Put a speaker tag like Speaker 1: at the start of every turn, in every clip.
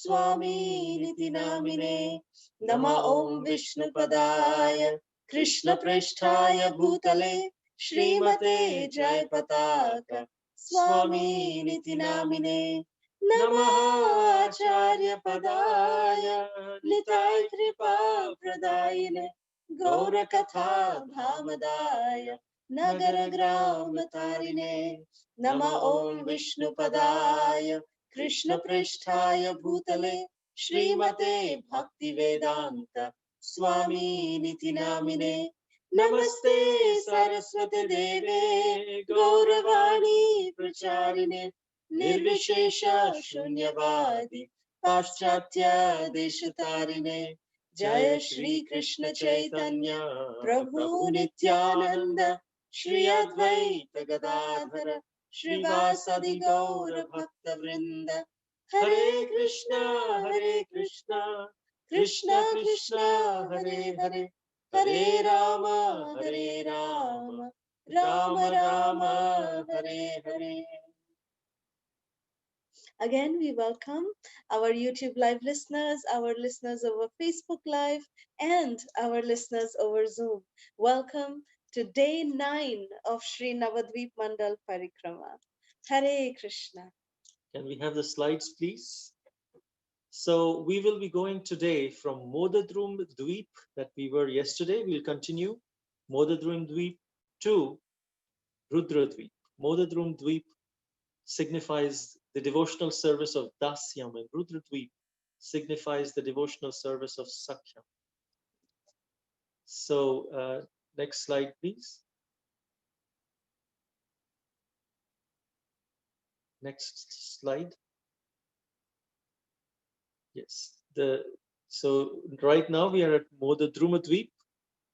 Speaker 1: Swami Niti Namine. Nama Om Vishnupadaya Krishna Prishtaya Bhutale Srimate Jai Pataka Swami Niti Namine. Namaha Acharya Padaya Nitai Kripa Pradayine Gaura Katha Bhamadaya Nagara Gram Tarine. Nama Om Vishnupadaya Krishna Prishtaya Bhutale Srimate Bhakti Vedanta Swami Niti Namine. Namaste Saraswati Deve Gauravani Pracharine Nirvishesha Shunyavadi Paschatya Deshatarine. Jaya Shri Krishna Chaitanya Prabhu Nityananda Shri Advaita Gadadhara Shrivasadi Gaura Bhakta Vrinda. Hare Krishna, Krishna Krishna, Hare Hare, Hare Rama, Rama Rama, Hare Hare. Again, we welcome our YouTube Live listeners, our listeners over Facebook Live, and our listeners over Zoom. Welcome to day 9 of Sri Navadvipa Mandal Parikrama. Hare Krishna.
Speaker 2: Can we have the slides, please? So we will be going today from Modadrumadvipa that we were yesterday. We'll continue Modadrumadvipa to Rudradvipa. Modadrumadvipa signifies the devotional service of Dasyam, and Rudradvipa signifies the devotional service of Sakhyam. So next slide, please. Next slide. Yes. So right now we are at Modadrumadvipa.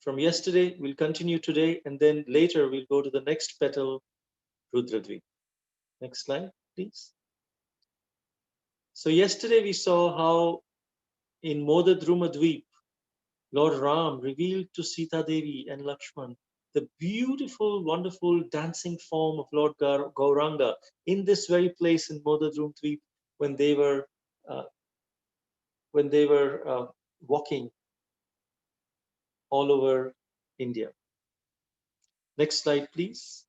Speaker 2: From yesterday, we'll continue today, and then later we'll go to the next petal, Rudradvipa. Next slide, please. So yesterday we saw how in Modadrumadvipa, Lord Ram revealed to Sita Devi and Lakshman the beautiful, wonderful dancing form of Lord Gauranga in this very place in Modadrumadvipa when they were walking all over India. Next slide, please.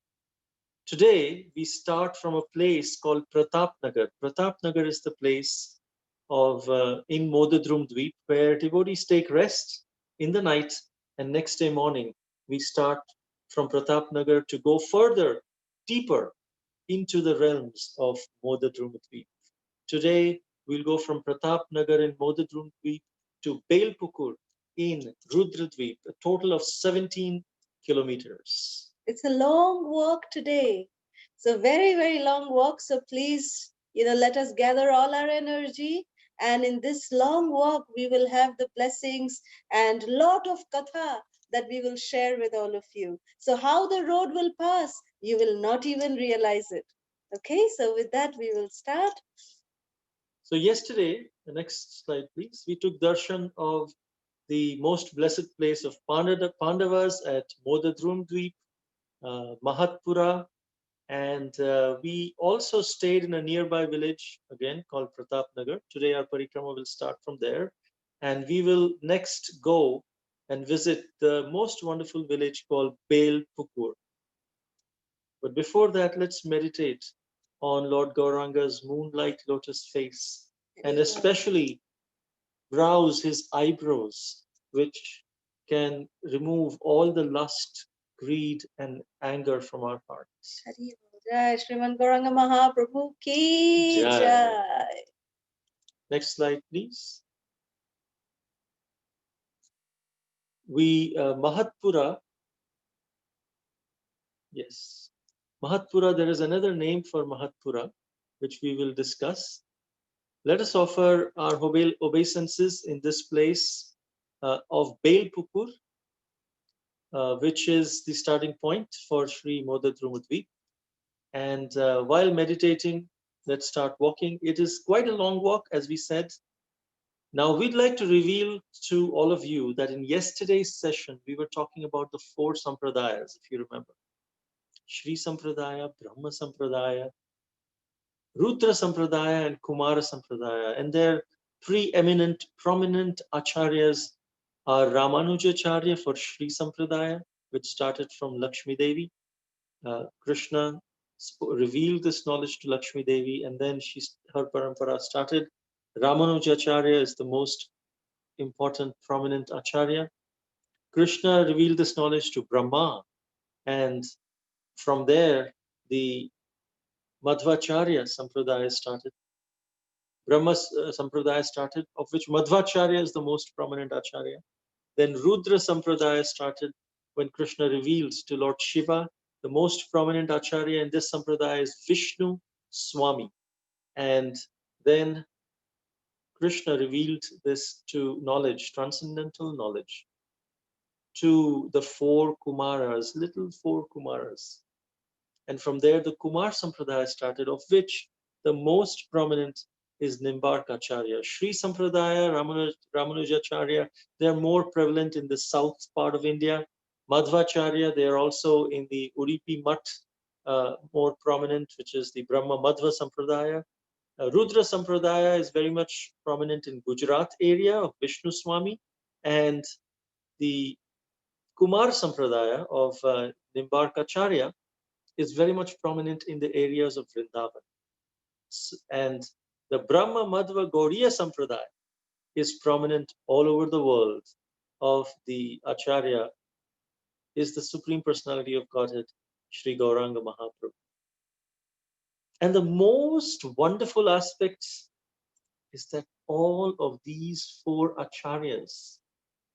Speaker 2: Today, we start from a place called Pratapnagar. Pratapnagar is the place of in Modadrumadvipa where devotees take rest in the night, and next day morning we start from Pratapnagar to go further, deeper into the realms of Modadrumadvipa. Today, we'll go from Pratapnagar in Modadrumadvipa to Belpukur in Rudradvipa, a total of 17 kilometers.
Speaker 1: It's a long walk today. So very, very long walk. So please, let us gather all our energy. And in this long walk, we will have the blessings and lot of katha that we will share with all of you. So how the road will pass, you will not even realize it. Okay, so with that, we will start.
Speaker 2: So yesterday, the next slide, please, we took darshan of the most blessed place of Pandavas at Modadrumadvipa, Mahatpura, and we also stayed in a nearby village again called Pratapnagar. Today our parikrama will start from there, and we will next go and visit the most wonderful village called Belpukur. But before that, let's meditate on Lord Gauranga's moonlight lotus face, and especially brows his eyebrows, which can remove all the lust, greed, and anger from our hearts.
Speaker 1: Jai Shriman Gauranga Mahaprabhu ki jai.
Speaker 2: Next slide, please. Mahatpura, yes. Mahatpura, there is another name for Mahatpura, which we will discuss. Let us offer our obeisances in this place of Belpukur, which is the starting point for Sri Modadrumadvipa. And while meditating, let's start walking. It is quite a long walk, as we said. Now, we'd like to reveal to all of you that in yesterday's session, we were talking about the 4 sampradayas, if you remember. Shri Sampradaya, Brahma Sampradaya, Rudra Sampradaya, and Kumara Sampradaya. And their preeminent, prominent acharyas are Ramanujacharya for Sri Sampradaya, which started from Lakshmi Devi. Krishna revealed this knowledge to Lakshmi Devi, and then her parampara started. Ramanujacharya is the most important, prominent acharya. Krishna revealed this knowledge to Brahma, and from there, the Madhvacharya Sampradaya started. Brahma Sampradaya started, of which Madhvacharya is the most prominent acharya. Then Rudra Sampradaya started when Krishna revealed to Lord Shiva. The most prominent acharya in this Sampradaya is Vishnu Swami. And then Krishna revealed this to knowledge, transcendental knowledge, to the four Kumaras, little four Kumaras. And from there, the Kumar Sampradaya started, of which the most prominent is Nimbarkacharya. Sri Sampradaya, Ramanujacharya, they are more prevalent in the south part of India. Madhvacharya, they are also in the Udupi Mutt, more prominent, which is the Brahma Madhva Sampradaya. Rudra Sampradaya is very much prominent in Gujarat area of Vishnu Swami, and the Kumar Sampradaya of Nimbarkacharya is very much prominent in the areas of Vrindavan. And the Brahma Madhva Gaudiya Sampradaya is prominent all over the world of the Acharya, is the Supreme Personality of Godhead, Sri Gauranga Mahaprabhu. And the most wonderful aspect is that all of these four Acharyas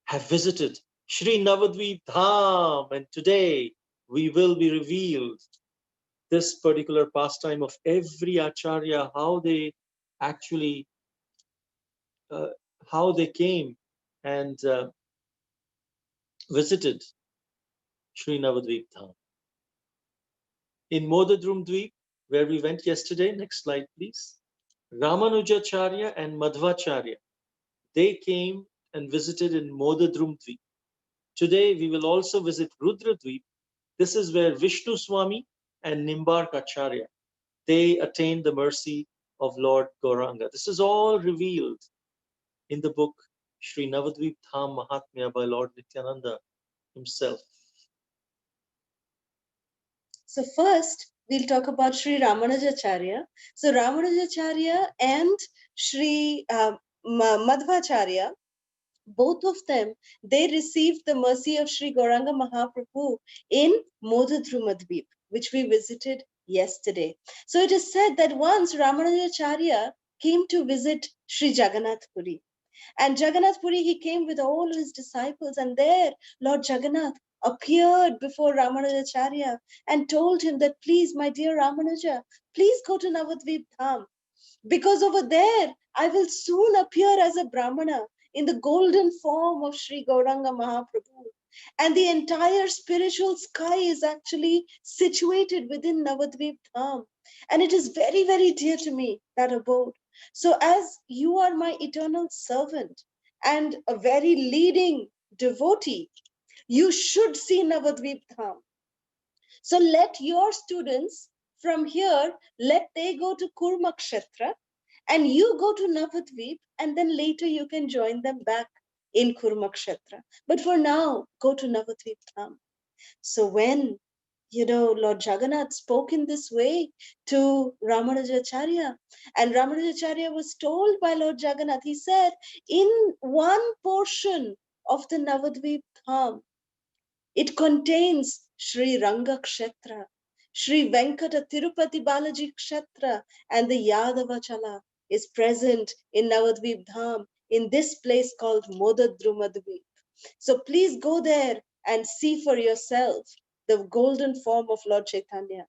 Speaker 2: have visited Sri Navadvipa Dham, and today we will be revealed this particular pastime of every acharya, how they actually, how they came and visited Sri Navadvipa Dham. In Modadrumadvipa, where we went yesterday, next slide please, Ramanujacharya and Madhvacharya, they came and visited in Modadrumadvipa. Today we will also visit Rudradvipa. This is where Vishnu Swami and Nimbarkacharya, they attained the mercy of Lord Gauranga. This is all revealed in the book Sri Navadvipa Dham Mahatmya by Lord Nityananda himself.
Speaker 1: So first, we'll talk about Sri Ramanujacharya. So Ramanujacharya and Sri Madhvacharya, both of them, they received the mercy of Sri Gauranga Mahaprabhu in Modadrumadvipa, which we visited yesterday. So it is said that once Ramanujacharya came to visit Sri Jagannath Puri. And Jagannath Puri, he came with all his disciples, and there Lord Jagannath appeared before Ramanujacharya and told him that, please, my dear Ramanuja, please go to Navadvipa Dham, because over there I will soon appear as a Brahmana in the golden form of Sri Gauranga Mahaprabhu. And the entire spiritual sky is actually situated within Navadvipa Dham. And it is very, very dear to me, that abode. So as you are my eternal servant and a very leading devotee, you should see Navadvipa Dham. So let your students from here, let they go to Kurmakshetra, and you go to Navadvip, and then later you can join them back in Kurmakshetra. But for now, go to Navadvip Dham. So when, Lord Jagannath spoke in this way to Ramanujacharya, and Ramanujacharya was told by Lord Jagannath, he said, in one portion of the Navadvip Dham, it contains Sri Ranga Kshetra, Sri Venkata Tirupati Balaji Kshetra, and the Yadavachala is present in Navadvip Dham, in this place called Modadrumadvipa. So please go there and see for yourself the golden form of Lord Chaitanya.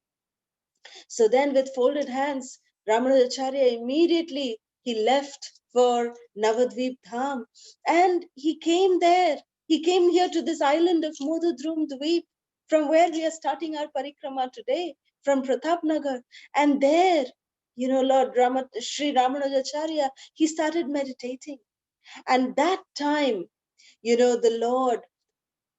Speaker 1: So then with folded hands, Ramanujacharya immediately, he left for Navadvip Dham, and he came there. He came here to this island of Modadrumadvipa, from where we are starting our parikrama today, from Pratapnagar. And there, Lord Sri Ramanujacharya, he started meditating. And that time, the Lord,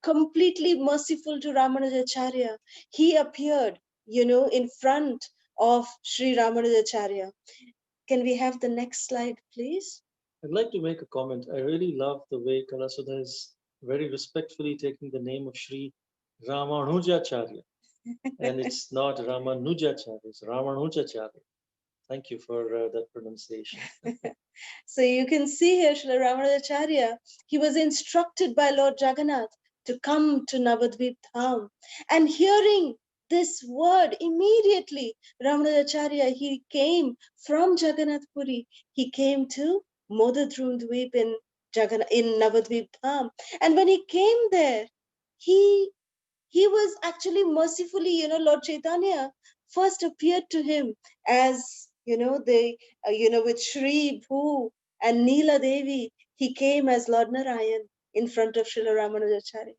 Speaker 1: completely merciful to Ramanujacharya, he appeared, in front of Sri Ramanujacharya. Can we have the next slide, please?
Speaker 2: I'd like to make a comment. I really love the way Kalasudha is very respectfully taking the name of Sri Ramanujacharya. And it's not Ramanujacharya, it's Ramanujacharya. Thank you for that pronunciation.
Speaker 1: So you can see here, Srila Ramanujacharya, he was instructed by Lord Jagannath to come to Navadvipa Dham. And hearing this word, immediately Ramanujacharya, he came from Jagannath Puri. He came to Modadrumadvipa in Navadvipa Dham. And when he came there, he he was actually mercifully, Lord Chaitanya first appeared to him as, with Shri Bhu and Neela Devi. He came as Lord Narayan in front of Srila Ramanujacharya.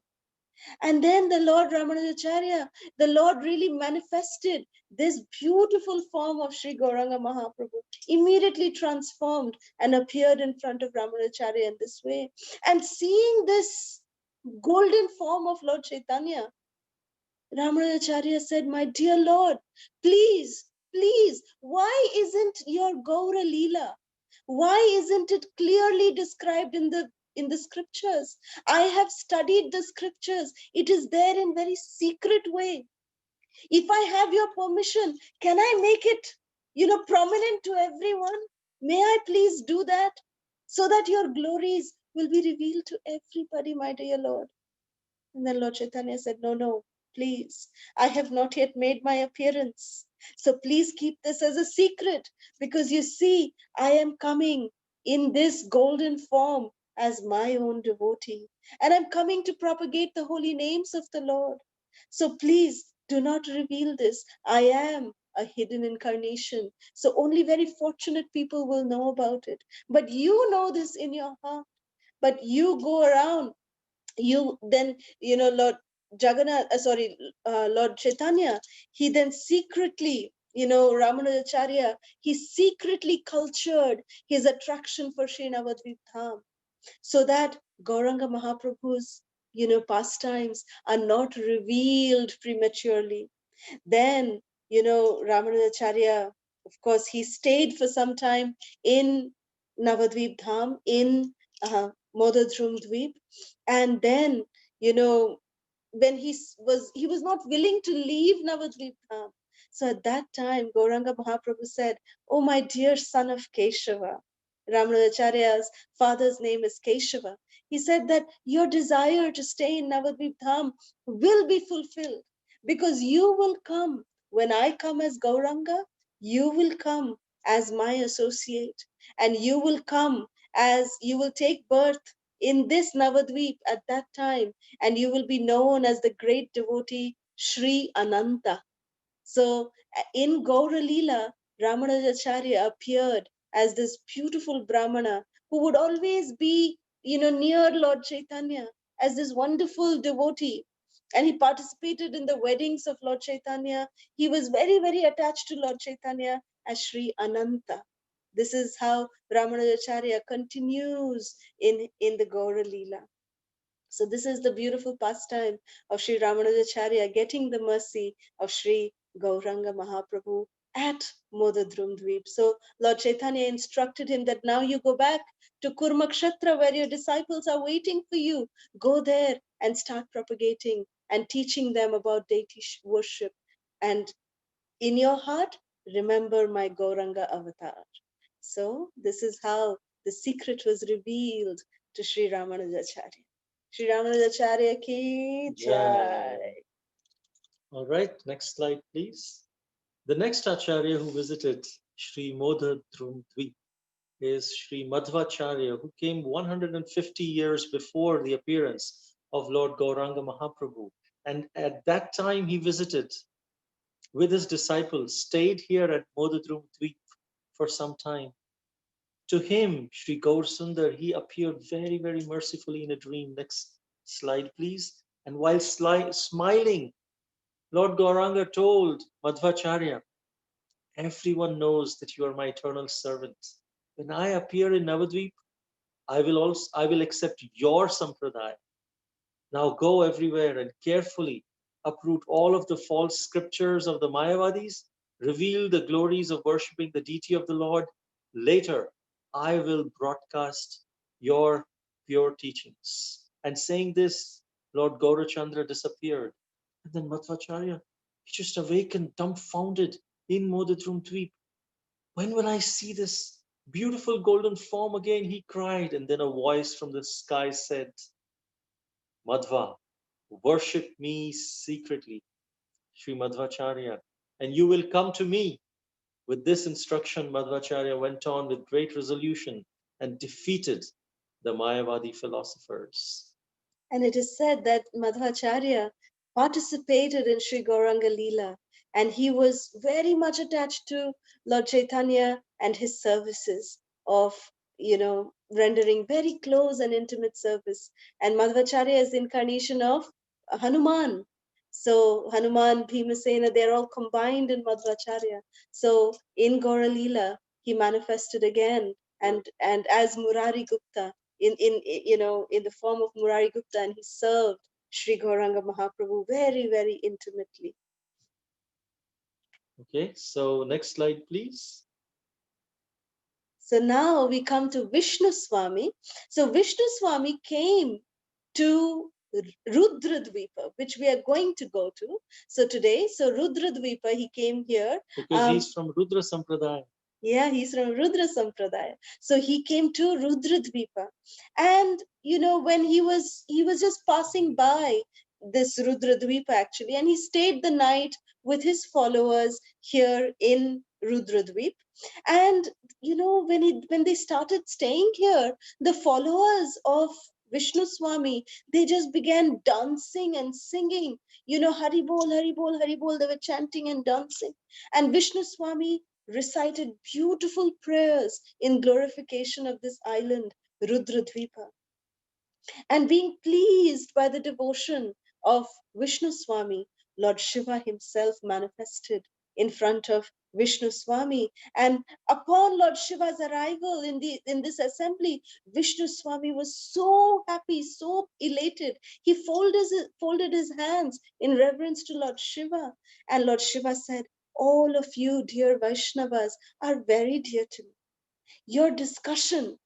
Speaker 1: And then the Lord Ramanujacharya, the Lord really manifested this beautiful form of Sri Gauranga Mahaprabhu, immediately transformed and appeared in front of Ramanujacharya in this way. And seeing this golden form of Lord Chaitanya, Ramanujacharya said, "My dear Lord, please, please, why isn't your Gaura Leela? Why isn't it clearly described in the scriptures? I have studied the scriptures. It is there in very secret way. If I have your permission, can I make it, prominent to everyone? May I please do that so that your glories will be revealed to everybody, my dear Lord?" And then Lord Chaitanya said, "No, no, please. I have not yet made my appearance. So please keep this as a secret, because you see, I am coming in this golden form as my own devotee. And I'm coming to propagate the holy names of the Lord. So please do not reveal this. I am a hidden incarnation. So only very fortunate people will know about it. But you know this in your heart. But you go around, you then, Lord Jagannath, Lord Chaitanya, he then secretly, Ramanujacharya, he secretly cultured his attraction for Sri Navadvipa Dham, so that Gauranga Mahaprabhu's, pastimes are not revealed prematurely. Then, Ramanujacharya, of course, he stayed for some time in Navadvip Dham, in Modadrumadvipa. And then, you know, when he was not willing to leave Navadvip Dham. So at that time, Gauranga Mahaprabhu said, "Oh, my dear son of Keshava," Ramanujacharya's father's name is Keshava. He said that your desire to stay in Navadvip Dham will be fulfilled, because you will come. When I come as Gauranga, you will come as my associate, and you will come as you will take birth in this Navadvip at that time, and you will be known as the great devotee Sri Ananta. So in Gaura Leela, Ramanujacharya appeared as this beautiful Brahmana who would always be, near Lord Chaitanya as this wonderful devotee. And he participated in the weddings of Lord Chaitanya. He was very, very attached to Lord Chaitanya as Sri Ananta. This is how Ramanujacharya continues in the Gaura Leela. So this is the beautiful pastime of Sri Ramanujacharya getting the mercy of Sri Gauranga Mahaprabhu at Modadrumadvipa. So Lord Chaitanya instructed him that now you go back to Kurmakshetra, where your disciples are waiting for you. Go there and start propagating and teaching them about deity worship. And in your heart, remember my Gauranga avatar. So this is how the secret was revealed to Sri Ramanujacharya. Sri Ramanujacharya ki jai.
Speaker 2: All right, next slide, please. The next Acharya who visited Sri Modadrumadvipa is Sri Madhvacharya, who came 150 years before the appearance of Lord Gauranga Mahaprabhu. And at that time, he visited with his disciples, stayed here at Modadrumadvipa for some time. To him, Sri Gaurasundar, he appeared very, very mercifully in a dream. Next slide, please. And while smiling, Lord Gauranga told Madhvacharya, "Everyone knows that you are my eternal servant. When I appear in Navadvip, I will accept your sampradaya. Now go everywhere and carefully uproot all of the false scriptures of the Mayavadis, reveal the glories of worshipping the deity of the Lord. Later, I will broadcast your pure teachings. And saying this, Lord Gaurachandra disappeared. And then Madhvacharya, he just awakened, dumbfounded in Modadrumadvipa. When will I see this beautiful golden form again? He cried. And then a voice from the sky said, Madhva, worship me secretly, Sri Madhvacharya, and you will come to me. With this instruction, Madhvacharya went on with great resolution and defeated the Mayavadi philosophers.
Speaker 1: And it is said that Madhvacharya participated in Sri Gauranga Leela, and he was very much attached to Lord Chaitanya and his services of, rendering very close and intimate service. And Madhvacharya is the incarnation of Hanuman. So Hanuman, Bhimasena, they're all combined in Madhvacharya. So in Gaura Leela, he manifested again, and as Murari Gupta, in the form of Murari Gupta, and he served Sri Gauranga Mahaprabhu very, very intimately.
Speaker 2: Okay, so next slide, please.
Speaker 1: So now we come to Vishnu Swami. So Vishnu Swami came to Rudradvipa, which we are going to go to. So today, so Rudradvipa, he came here.
Speaker 2: Because he's from Rudra Sampradaya.
Speaker 1: Yeah, he's from Rudra Sampradaya. So he came to Rudradvipa. And when he was just passing by this Rudradvipa actually, and he stayed the night with his followers here in Rudradvip. And when they started staying here, the followers of Vishnu Swami, they just began dancing and singing, Hari Bol, Hari Bol, Hari Bol. They were chanting and dancing. And Vishnu Swami recited beautiful prayers in glorification of this island, Rudradvipa. And being pleased by the devotion of Vishnu Swami, Lord Shiva himself manifested in front of Vishnu Swami. And upon Lord Shiva's arrival in this assembly, Vishnu Swami was so happy, so elated. He folded his hands in reverence to Lord Shiva. And Lord Shiva said, all of you, dear Vaishnavas, are very dear to me. Your discussion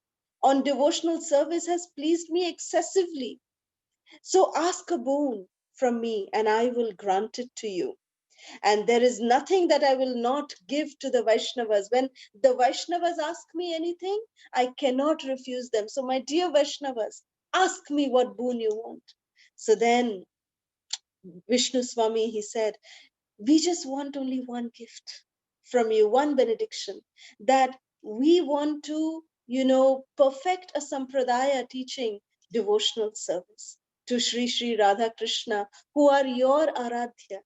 Speaker 1: on devotional service has pleased me excessively. So ask a boon from me, and I will grant it to you. And there is nothing that I will not give to the Vaishnavas. When the Vaishnavas ask me anything, I cannot refuse them. So, my dear Vaishnavas, ask me what boon you want. So then Vishnu Swami, he said, we just want only one gift from you, one benediction, that we want to, perfect a sampradaya teaching devotional service to Sri Sri Radha Krishna, who are your Aradhya.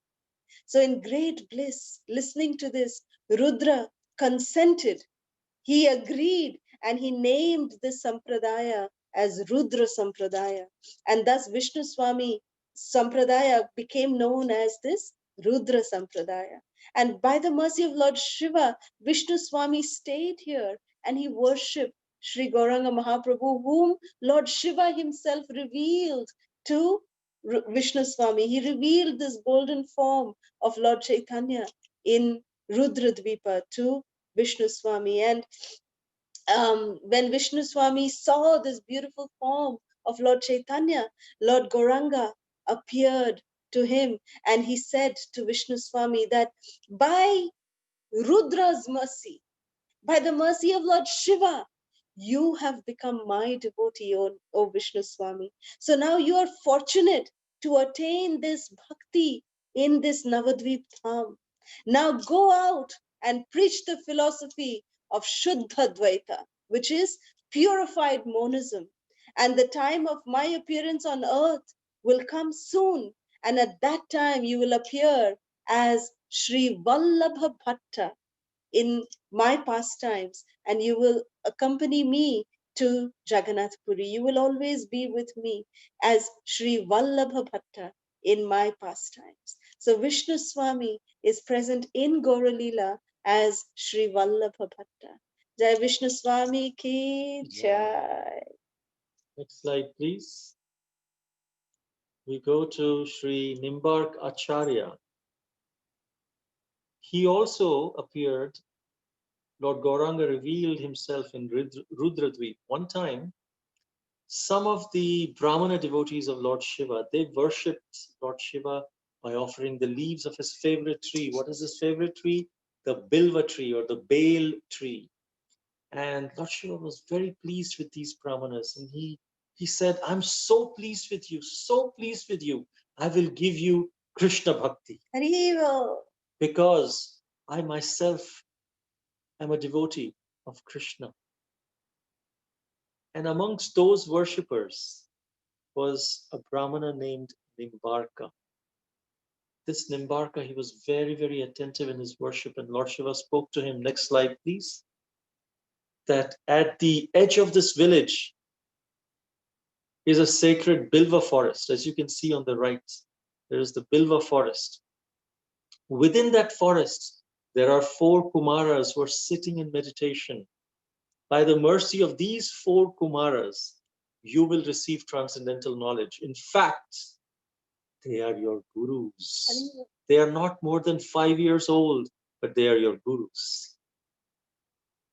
Speaker 1: So in great bliss, listening to this, Rudra consented. He agreed and he named this sampradaya as Rudra Sampradaya. And thus Vishnu Swami Sampradaya became known as this Rudra Sampradaya. And by the mercy of Lord Shiva, Vishnu Swami stayed here and he worshipped Sri Gauranga Mahaprabhu, whom Lord Shiva himself revealed to Vishnu Swami. He revealed this golden form of Lord Chaitanya in Rudradvipa to Vishnu Swami. And when Vishnu Swami saw this beautiful form of Lord Chaitanya, Lord Gauranga appeared to him and he said to Vishnu Swami that by Rudra's mercy, by the mercy of Lord Shiva, you have become my devotee, O Vishnu Swami. So now you are fortunate to attain this bhakti in this Navadvipa Dham. Now go out and preach the philosophy of Shuddha Advaita, which is purified monism. And the time of my appearance on earth will come soon. And at that time you will appear as Sri Vallabha Bhatta in my pastimes, and you will accompany me to Jagannath Puri. You will always be with me as Sri Vallabha Bhatta in my pastimes. So Vishnu Swami is present in Gauralila as Sri Vallabha Bhatta. Jai Vishnu Swami ki jai.
Speaker 2: Next slide, please. We go to Sri Nimbark Acharya. He also appeared Lord Gauranga revealed himself in Rudradvipa. One time, some of the Brahmana devotees of Lord Shiva, they worshipped Lord Shiva by offering the leaves of his favorite tree. What is his favorite tree? The Bilva tree or the Bale tree. And Lord Shiva was very pleased with these Brahmanas. And he said, I'm so pleased with you, so pleased with you. I will give you Krishna Bhakti. Because I myself am a devotee of Krishna. And amongst those worshippers was a Brahmana named Nimbarka. This Nimbarka, he was very, very attentive in his worship, and Lord Shiva spoke to him. Next slide, please. That at the edge of this village is a sacred Bilva forest. As you can see on the right, there is the Bilva forest. Within that forest, there are 4 Kumaras who are sitting in meditation. By the mercy of these 4 Kumaras, you will receive transcendental knowledge. In fact, they are your gurus. They are not more than 5 years old, but they are your gurus.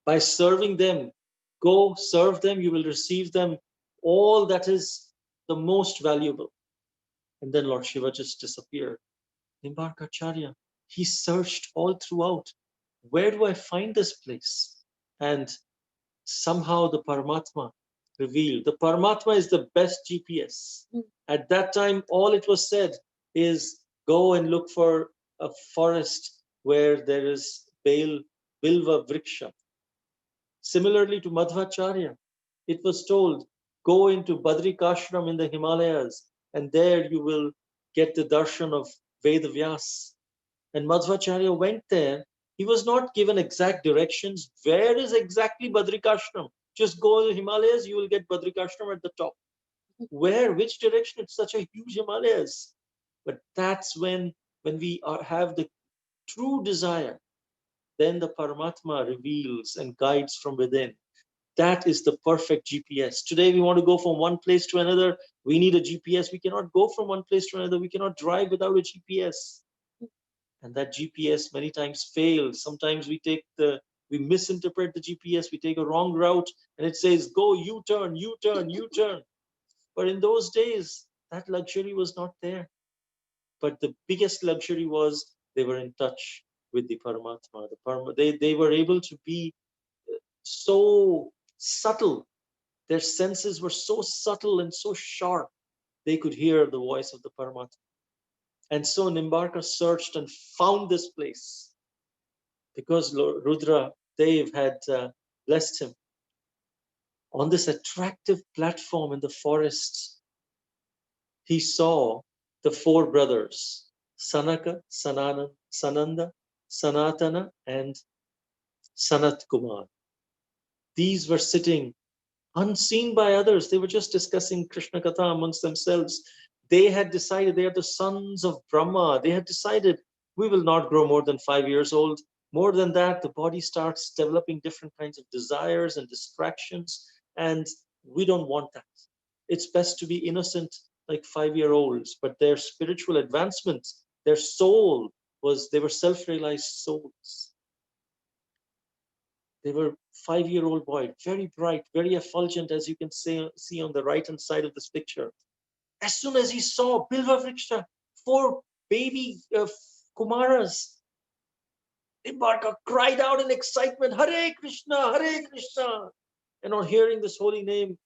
Speaker 2: By serving them, go serve them, you will receive them all that is the most valuable. And then Lord Shiva just disappeared. Nimbarkacharya, he searched all throughout. Where do I find this place? And somehow the Paramatma revealed. The Paramatma is the best GPS. At that time, all it was said is go and look for a forest where there is Bilva Vriksha. Similarly to Madhvacharya, it was told, go into Badrikashram in the Himalayas, and there you will get the darshan of Vedavyas. And Madhvacharya went there. He was not given exact directions. Where is exactly Badrikashram? Just go to the Himalayas, you will get Badrikashram at the top. Where? Which direction? It's such a huge Himalayas. But that's when we have the true desire, then the Paramatma reveals and guides from within. That is the perfect GPS. Today we want to go from one place to another. We need a GPS. We cannot go from one place to another. We cannot drive without a GPS. And that GPS many times fails. Sometimes we misinterpret the GPS. We take a wrong route and it says, go U-turn, U-turn, U-turn. But in those days, that luxury was not there. But the biggest luxury was they were in touch with the Paramatma. They were able to be so subtle. Their senses were so subtle and so sharp. They could hear the voice of the Paramatma. And so Nimbarka searched and found this place because Rudra Dev had blessed him. On this attractive platform in the forest, he saw the 4 brothers, Sanaka, Sananda, Sanatana, and Sanat Kumar. These were sitting unseen by others. They were just discussing Krishna Katha amongst themselves. They had decided they are the sons of Brahma. They had decided we will not grow more than 5 years old. More than that, the body starts developing different kinds of desires and distractions, and we don't want that. It's best to be innocent like 5-year-olds, but their spiritual advancement, their soul they were self-realized souls. They were 5-year-old boy, very bright, very effulgent, as you can see on the right-hand side of this picture. As soon as he saw Bilva Vriksha, 4 baby Kumaras, Nimbarka cried out in excitement, Hare Krishna, Hare Krishna. And on hearing this holy name,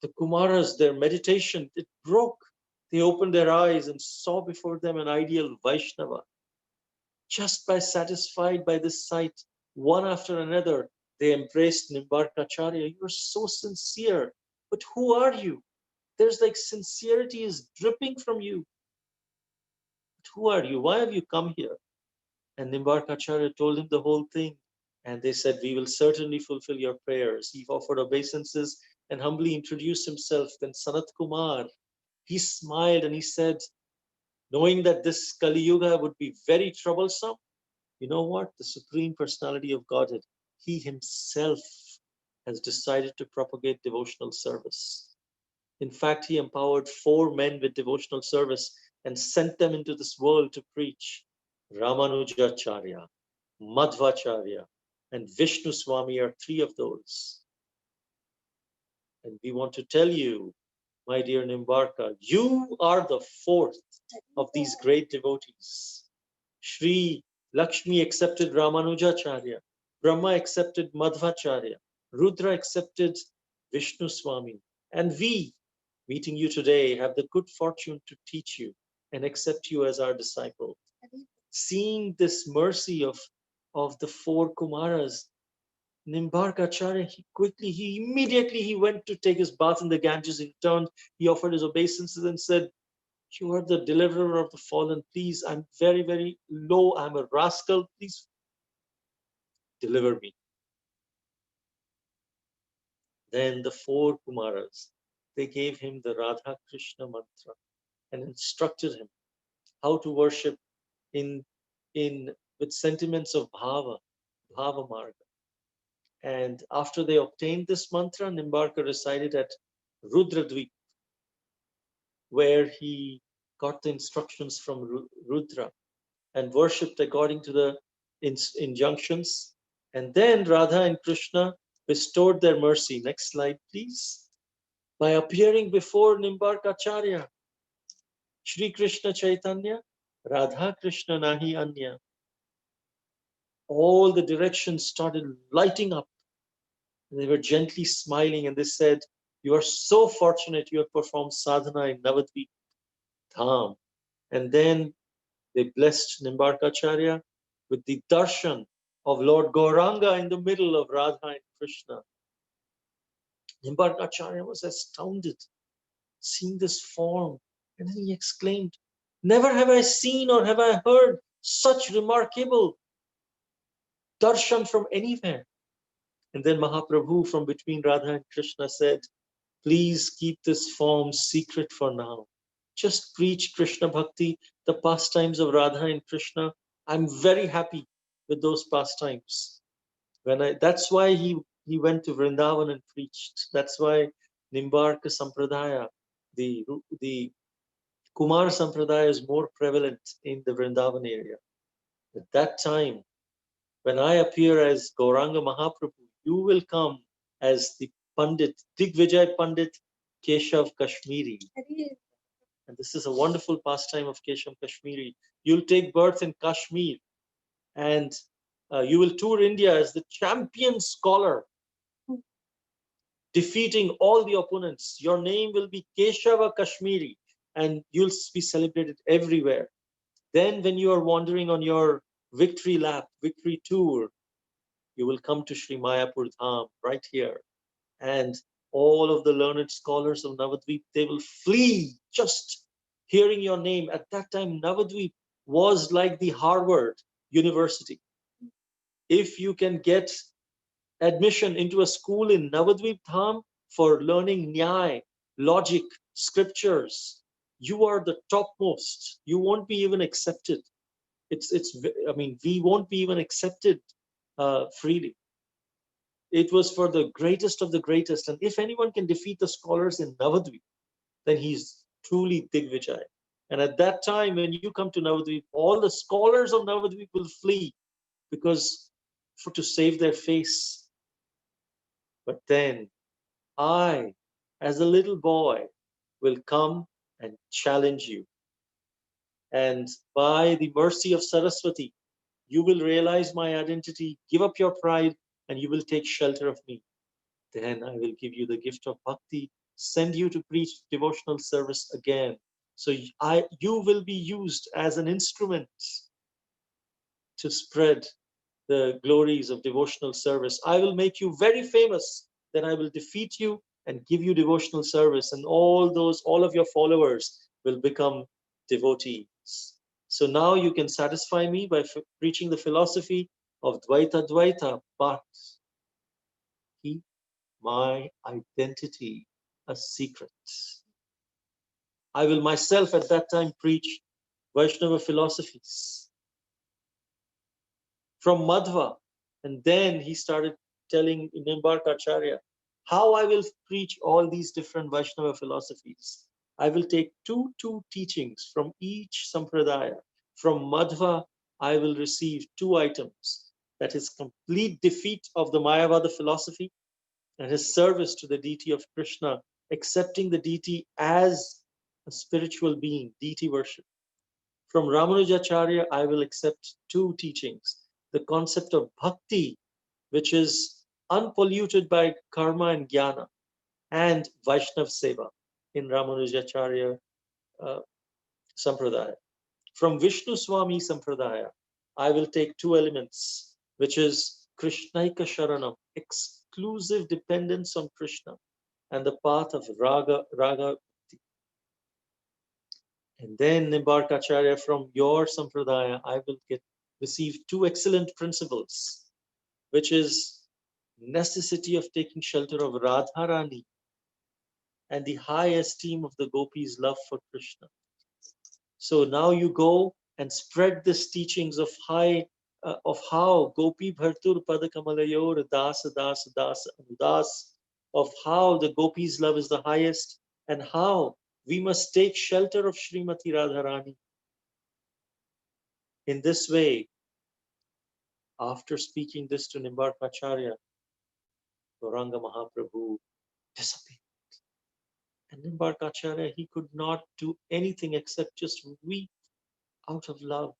Speaker 2: the Kumaras, their meditation, it broke. They opened their eyes and saw before them an ideal Vaishnava. Just satisfied by this sight, one after another, they embraced Nimbarkacharya. You are so sincere, but who are you? There's like sincerity is dripping from you. But who are you? Why have you come here? And Nimbarkacharya told him the whole thing. And they said, we will certainly fulfill your prayers. He offered obeisances and humbly introduced himself. Then Sanat Kumar, he smiled and he said, knowing that this Kali Yuga would be very troublesome, you know what? The Supreme Personality of Godhead, he himself has decided to propagate devotional service. In fact, he empowered 4 men with devotional service and sent them into this world to preach. Ramanujacharya, Madhvacharya, and Vishnu Swami are three of those. And we want to tell you, my dear Nimbarka, you are the fourth of these great devotees. Shri Lakshmi accepted Ramanujacharya, Brahma accepted Madhvacharya, Rudra accepted Vishnu Swami, and we, meeting you today, have the good fortune to teach you and accept you as our disciple. Seeing this mercy of the four Kumaras, Nimbarkacharya, he went to take his bath in the Ganges. He returned, he offered his obeisances and said, you are the deliverer of the fallen. Please, I'm very, very low. I'm a rascal. Please deliver me. Then the four Kumaras, they gave him the Radha Krishna mantra and instructed him how to worship in with sentiments of bhava marga. And after they obtained this mantra, Nimbarka resided at Rudradvipa, where he got the instructions from Rudra and worshipped according to the injunctions. And then Radha and Krishna bestowed their mercy. Next slide, please. By appearing before Nimbarkacharya, Shri Krishna Chaitanya, Radha Krishna Nahi Anya. All the directions started lighting up. And they were gently smiling and they said, you are so fortunate you have performed sadhana in Navadvipa Dham. And then they blessed Nimbarkacharya with the darshan of Lord Gauranga in the middle of Radha and Krishna. Nimbarkacharya was astounded seeing this form. And then he exclaimed, never have I seen or have I heard such remarkable darshan from anywhere. And then Mahaprabhu from between Radha and Krishna said, please keep this form secret for now. Just preach Krishna Bhakti, the pastimes of Radha and Krishna. I'm very happy with those pastimes. That's why he went to Vrindavan and preached. That's why Nimbarka Sampradaya, the Kumar Sampradaya is more prevalent in the Vrindavan area. At that time, when I appear as Gauranga Mahaprabhu, you will come as the Pandit, Digvijay Pandit Keshav Kashmiri. And this is a wonderful pastime of Keshav Kashmiri. You'll take birth in Kashmir and you will tour India as the champion scholar, defeating all the opponents. Your name will be Keshava Kashmiri and you'll be celebrated everywhere. Then when you are wandering on your victory lap, victory tour, you will come to Sri Mayapur Dham right here. And all of the learned scholars of Navadvip, they will flee just hearing your name. At that time, Navadvip was like the Harvard University. If you can get admission into a school in Navadvip Dham for learning Nyay, logic, scriptures, you are the topmost. You won't be even accepted. We won't be even accepted freely. It was for the greatest of the greatest. And if anyone can defeat the scholars in Navadvip, then he's truly Digvijay. And at that time, when you come to Navadvip, all the scholars of Navadvip will flee to save their face. But then I, as a little boy, will come and challenge you. And by the mercy of Saraswati, you will realize my identity, give up your pride, and you will take shelter of me. Then I will give you the gift of bhakti, send you to preach devotional service again. So you will be used as an instrument to spread the glories of devotional service. I will make you very famous. Then I will defeat you and give you devotional service. And all of your followers will become devotees. So now you can satisfy me by preaching the philosophy of Advaita, but keep my identity a secret. I will myself at that time preach Vaishnava philosophies from Madhva. And then he started telling Nimbarkacharya how I will preach all these different Vaishnava philosophies. I will take two teachings from each sampradaya. From Madhva, I will receive 2 items. that his complete defeat of the Mayavada philosophy and his service to the deity of Krishna, accepting the deity as a spiritual being, deity worship. From Ramanujacharya, I will accept two teachings: the concept of bhakti, which is unpolluted by karma and jnana, and Vaishnav Seva in Ramanujacharya uh, Sampradaya. From Vishnu Swami Sampradaya, I will take two elements, which is Krishnaika Sharanam, exclusive dependence on Krishna, and the path of Raga. And then Nimbarkacharya, from your Sampradaya, I will receive two excellent principles, which is necessity of taking shelter of Radharani and the high esteem of the gopis' love for Krishna. So now you go and spread these teachings of how Gopi Bhartur Padakamalayur Das Das Das Das, of how the gopis' love is the highest, and how we must take shelter of Srimati Radharani. In this way, after speaking this to Nimbarkacharya, Gauranga Mahaprabhu disappeared. And Nimbarkacharya, he could not do anything except just weep out of love.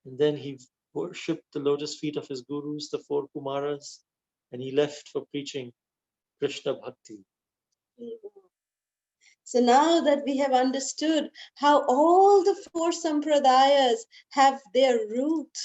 Speaker 2: And then he worshipped the lotus feet of his gurus, the four Kumaras, and he left for preaching Krishna Bhakti.
Speaker 1: So now that we have understood how all the four sampradayas have their root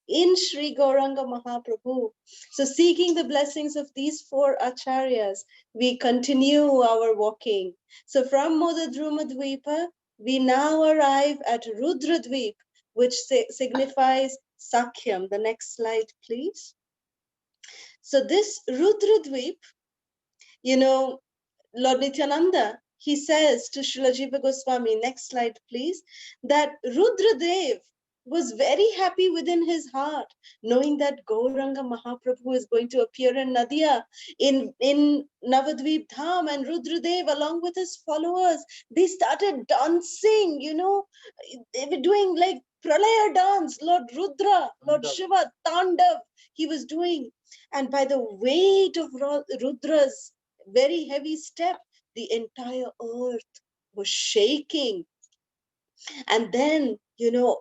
Speaker 1: in Sri Gauranga Mahaprabhu, so seeking the blessings of these four acharyas, we continue our walking. So from Modadrumadvipa, we now arrive at Rudradvipa, which signifies Sakhyam. The next slide, please. So this Rudradvipa, Lord Nityananda, he says to Srila Jiva Goswami, next slide please, that Rudradev was very happy within his heart, knowing that Gauranga Mahaprabhu is going to appear in Nadia, in Navadvipa Dham, and Rudradev, along with his followers, they started dancing, they were doing like Pralaya dance, Lord Rudra, Lord Shiva, Tandav, he was doing. And by the weight of Rudra's very heavy step, the entire earth was shaking. And then,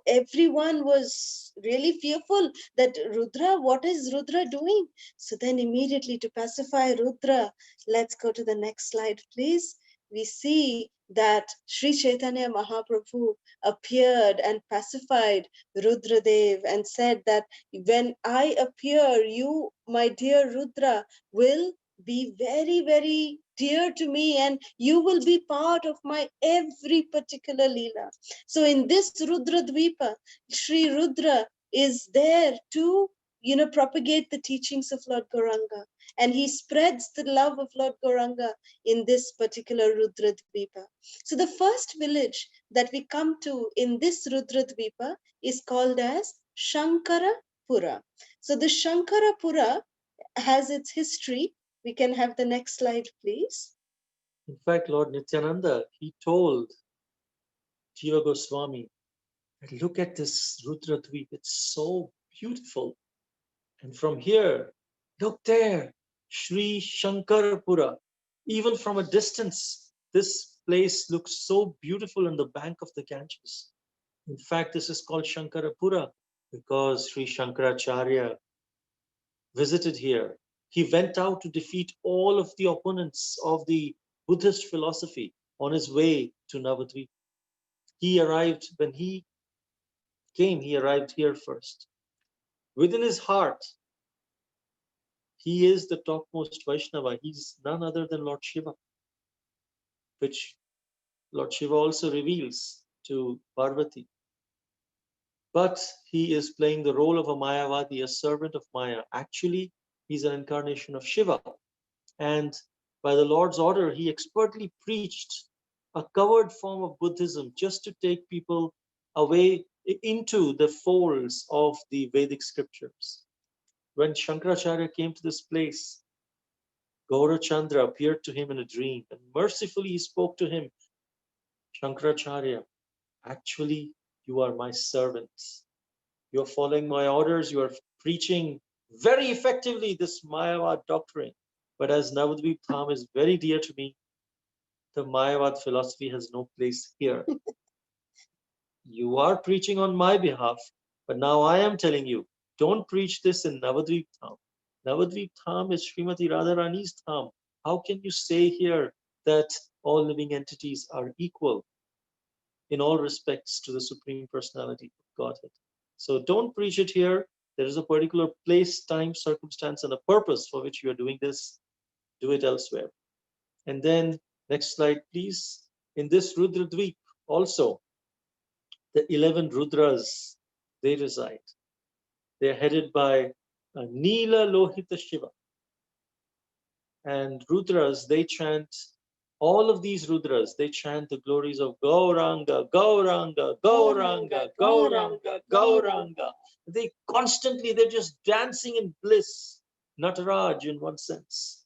Speaker 1: everyone was really fearful that Rudra, what is Rudra doing? So then immediately to pacify Rudra, let's go to the next slide, please. We see that Sri Chaitanya Mahaprabhu appeared and pacified Rudradev and said that when I appear, you, my dear Rudra, will be very, very dear to me, and you will be part of my every particular Leela. So in this Rudradvipa, Sri Rudra is there to, propagate the teachings of Lord Gauranga. And he spreads the love of Lord Gauranga in this particular Rudradvipa. So the first village that we come to in this Rudradvipa is called as Shankarpura. So the Shankarpura has its history. We can have the next slide, please.
Speaker 2: In fact, Lord Nityananda, he told Jiva Goswami, look at this Rudradvipa, it's so beautiful. And from here, look there, Sri Shankarpura. Even from a distance, this place looks so beautiful on the bank of the Ganges. In fact, this is called Shankarpura because Sri Shankaracharya visited here. He went out to defeat all of the opponents of the Buddhist philosophy on his way to Navadvipa. He arrived, when he came, he arrived here first. Within his heart, he is the topmost Vaishnava. He's none other than Lord Shiva, which Lord Shiva also reveals to Parvati. But he is playing the role of a Mayavadi, a servant of Maya. Actually, he's an incarnation of Shiva. And by the Lord's order, he expertly preached a covered form of Buddhism just to take people away into the folds of the Vedic scriptures. When Shankaracharya came to this place, Gaurachandra appeared to him in a dream and mercifully he spoke to him, Shankaracharya, actually, you are my servant. You are following my orders, you are preaching very effectively this Mayavad doctrine. But as Navadvipa Dham is very dear to me, the Mayavad philosophy has no place here. You are preaching on my behalf, but now I am telling you, don't preach this in Navadvipa Dham. Navadvipa Dham is Srimati Radharani's Dham. How can you say here that all living entities are equal in all respects to the Supreme Personality of Godhead? So don't preach it here. There is a particular place, time, circumstance, and a purpose for which you are doing this. Do it elsewhere. And then, next slide, please. In this Rudradvipa, also, the 11 Rudras, they reside. They're headed by Neela Lohita Shiva. And Rudras, they chant, all of these Rudras, they chant the glories of Gauranga, Gauranga, Gauranga, Gauranga, Gauranga. They constantly, they're just dancing in bliss, Nataraj in one sense.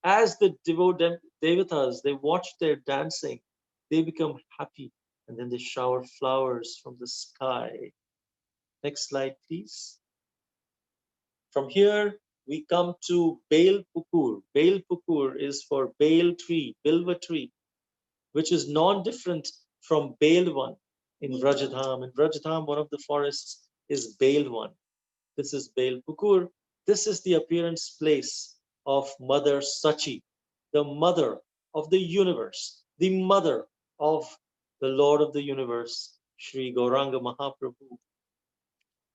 Speaker 2: As the devatas, they watch their dancing, they become happy, and then they shower flowers from the sky. Next slide, please. From here, we come to Belpukur. Belpukur is for Bel tree, Bilva tree, which is non-different from Belvan in Vrajadham. In Vrajadham, one of the forests is Belvan. This is Belpukur. This is the appearance place of Mother Sachi, the mother of the universe, the mother of the Lord of the universe, Sri Gauranga Mahaprabhu.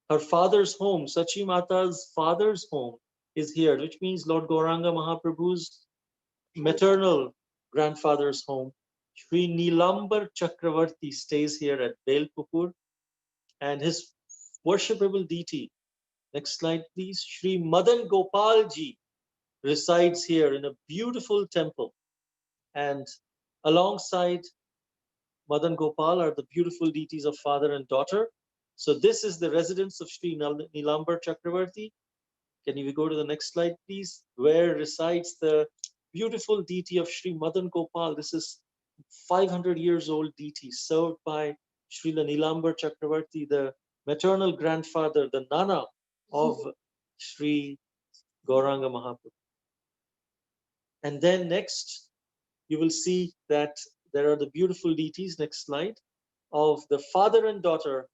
Speaker 2: Her father's home, Sachi Mata's father's home, is here, which means Lord Gauranga Mahaprabhu's maternal grandfather's home. Sri Nilambar Chakravarti stays here at Belpukur, and his worshipable deity, next slide please, Sri Madan Gopalji resides here in a beautiful temple, and alongside Madan Gopal are the beautiful deities of father and daughter. So this is the residence of Sri Nilambar Chakravarti. Can you go to the next slide, please? Where resides the beautiful deity of Sri Madan Gopal. This is 500 years old deity served by Srila Nilambar Chakravarti, the maternal grandfather, the Nana of Sri Gauranga Mahaprabhu. And then next, you will see that there are the beautiful deities, next slide, of the father and daughter,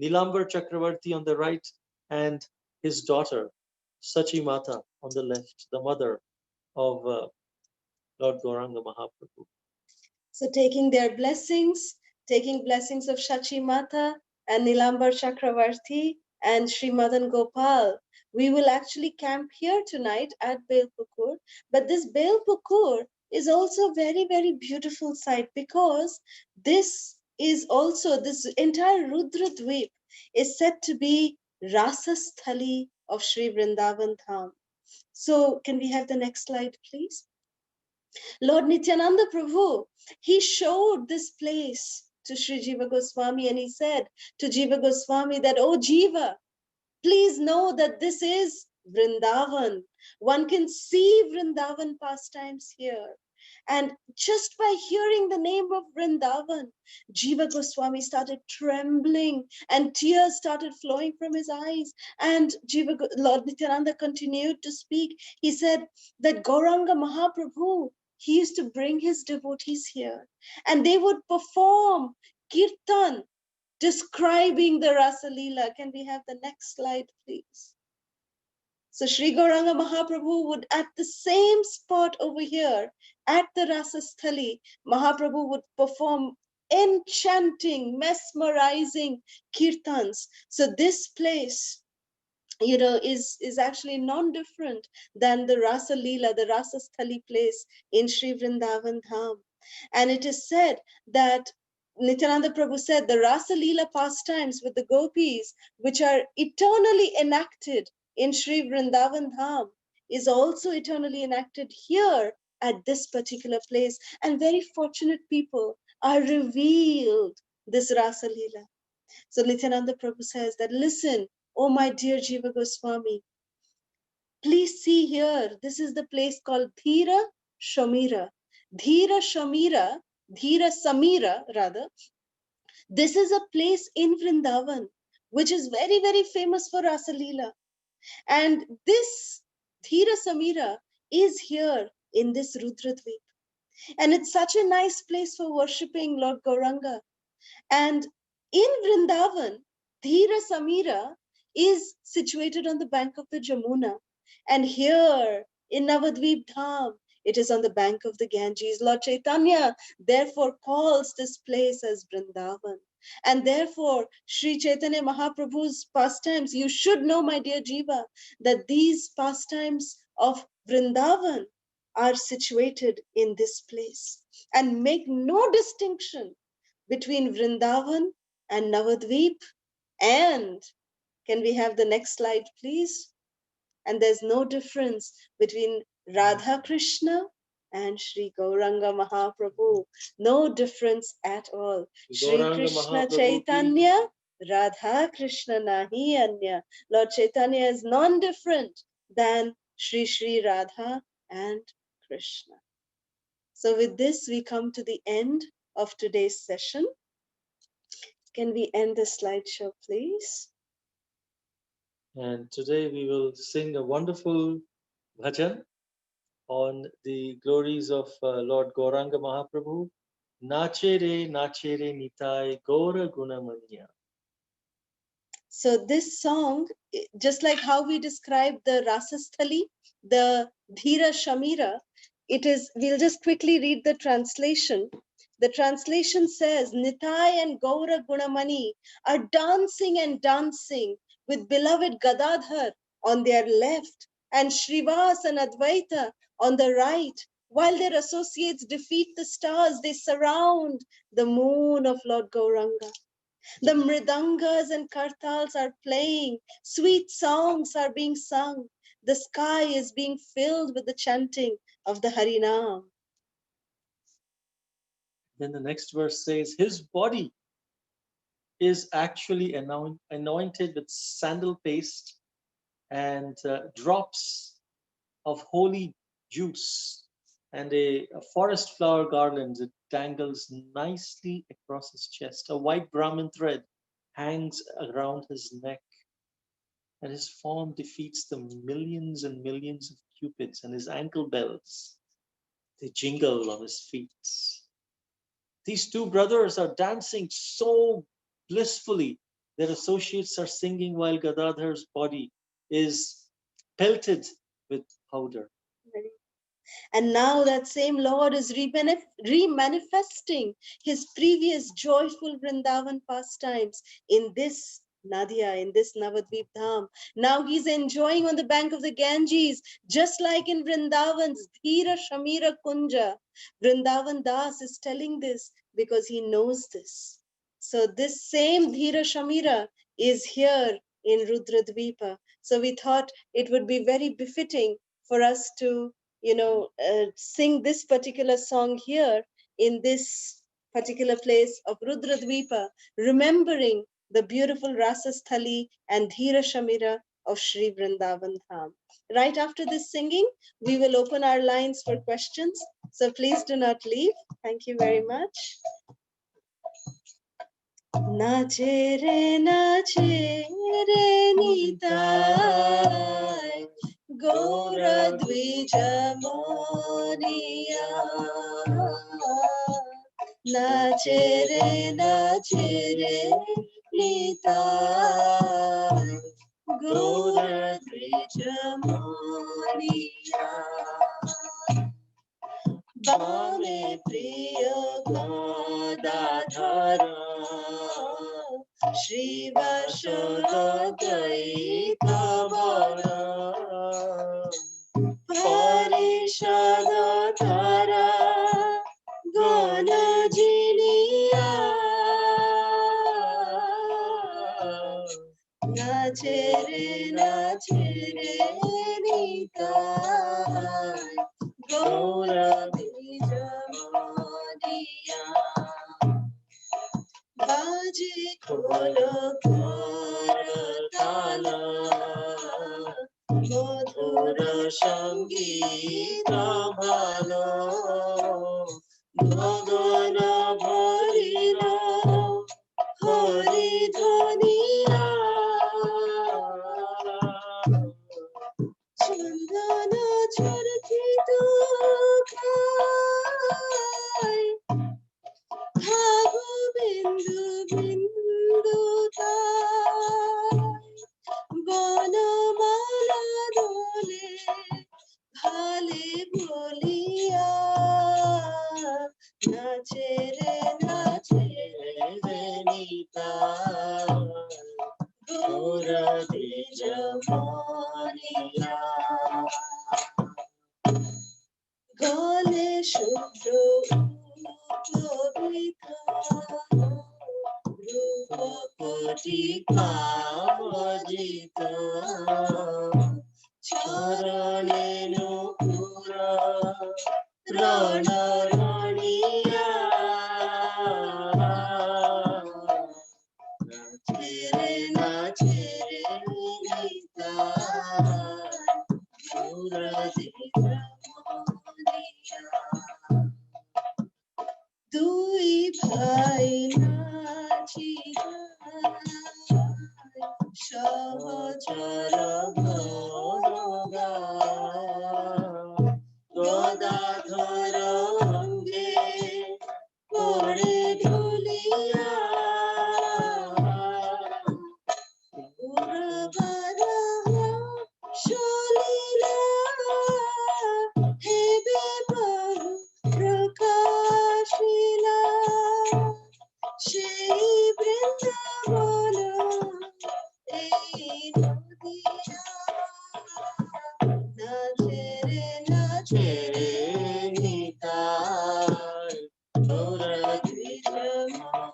Speaker 2: Nilambar Chakravarti on the right, and his daughter, Sachi Mata on the left, the mother of Lord Gauranga Mahaprabhu.
Speaker 1: So taking blessings of Shachi Mata and Nilambar Chakravarti and Sri Madan Gopal, we will actually camp here tonight at Belpukur. But this Belpukur is also a very, very beautiful site, because this entire Rudradvipa is said to be Rasasthali of Sri Vrindavan Dham. So can we have the next slide, please? Lord Nityananda Prabhu, he showed this place to Sri Jiva Goswami, and he said to Jiva Goswami that, oh Jiva, please know that this is Vrindavan. One can see Vrindavan pastimes here. And just by hearing the name of Vrindavan, Jiva Goswami started trembling and tears started flowing from his eyes. And Lord Nityananda continued to speak. He said that Gauranga Mahaprabhu, he used to bring his devotees here, and they would perform kirtan describing the Rasa Leela. Can we have the next slide, please? So Sri Gauranga Mahaprabhu would, at the same spot over here, at the Rasasthali, Mahaprabhu would perform enchanting, mesmerizing kirtans. So this place, is actually non-different than the Rasa Leela, the Rasasthali place in Sri Vrindavan Dham. And it is said that Nityananda Prabhu said the Rasa Leela pastimes with the gopis, which are eternally enacted in Sri Vrindavan Dham, is also eternally enacted here at this particular place. And very fortunate people are revealed this Rasa Leela. So Nityananda Prabhu says that, listen, oh my dear Jiva Goswami, please see here, this is the place called Dhira Shamira. Dhira Shamira, Dhira Samira rather. This is a place in Vrindavan, which is very, very famous for Rasa Leela. And this Dhira Samira is here in this Rudradvipa. And it's such a nice place for worshipping Lord Gauranga. And in Vrindavan, Dhira Samira is situated on the bank of the Jamuna. And here in Navadvipa Dham, it is on the bank of the Ganges. Lord Chaitanya therefore calls this place as Vrindavan. And therefore, Sri Chaitanya Mahaprabhu's pastimes, you should know, my dear Jiva, that these pastimes of Vrindavan are situated in this place and make no distinction between Vrindavan and Navadvip. And can we have the next slide, please? And there's no difference between Radha Krishna and Sri Gauranga Mahaprabhu. No difference at all. Sri Krishna Chaitanya, Radha Krishna Nahi Anya. Lord Chaitanya is non-different than Sri Sri Radha and Krishna. So with this, we come to the end of today's session. Can we end the slideshow, please?
Speaker 2: And today we will sing a wonderful bhajan on the glories of Lord Gauranga Mahaprabhu. Nachere Nitai Gaura Gunamanya.
Speaker 1: So this song, just like how we describe the Rasasthali, the Dhira Shamira, it is, we'll just quickly read the translation. The translation says, Nitai and Gaura Gunamani are dancing and dancing with beloved Gadadhar on their left and Shrivas and Advaita on the right. While their associates defeat the stars, they surround the moon of Lord Gauranga. The mridangas and kartals are playing, sweet songs are being sung. The sky is being filled with the chanting of the Harinam.
Speaker 2: Then the next verse says, his body is actually anointed with sandal paste and drops of holy juice, and a forest flower garland that dangles nicely across his chest. A white Brahmin thread hangs around his neck, and his form defeats the millions and millions of cupids, and his ankle bells, they jingle on his feet. These two brothers are dancing so blissfully. Their associates are singing while Gadadhar's body is pelted with powder.
Speaker 1: And now that same Lord is re-manifesting his previous joyful Vrindavan pastimes in this Nadia, in this Navadvipa Dham. Now he's enjoying on the bank of the Ganges, just like in Vrindavan's Dhira Shamira Kunja. Vrindavan Das is telling this because he knows this. So this same Dhira Shamira is here in Rudradvipa. So we thought it would be very befitting for us to sing this particular song here in this particular place of Rudradvipa, remembering the beautiful Rasasthali and Dhira Shamira of Sri Vrindavan Dham. Right after this singing, we will open our lines for questions. So please do not leave. Thank you very much. Nache re nitai Gauradvija Moniya. Nache re nitai Gauradvija Moniya. Bame priya Gadadhara Shiva Shagadaita Vara Parishadadhara Ganajiniya. Nachere nitai Gauradvija Moniya. Baji kolo kortala Madhura Sangita Bhalo Gagana Bharila Hari Dhaniya. nache re nita. Gaura Dija Moniya. Gale Shudro Upavita. Rupa Kotika Vajita. Charane Nupura Rana Raniya. Nachere Nita. Rudradvipa Dham. Dui bhai nachi jai. Sahajara bhoga. Godadhara ange pore dhuliya. Uravara sholila hebe bahu prakashila. Shri Vrindavana ei nodiya. Nachere nitai. Rudradvipa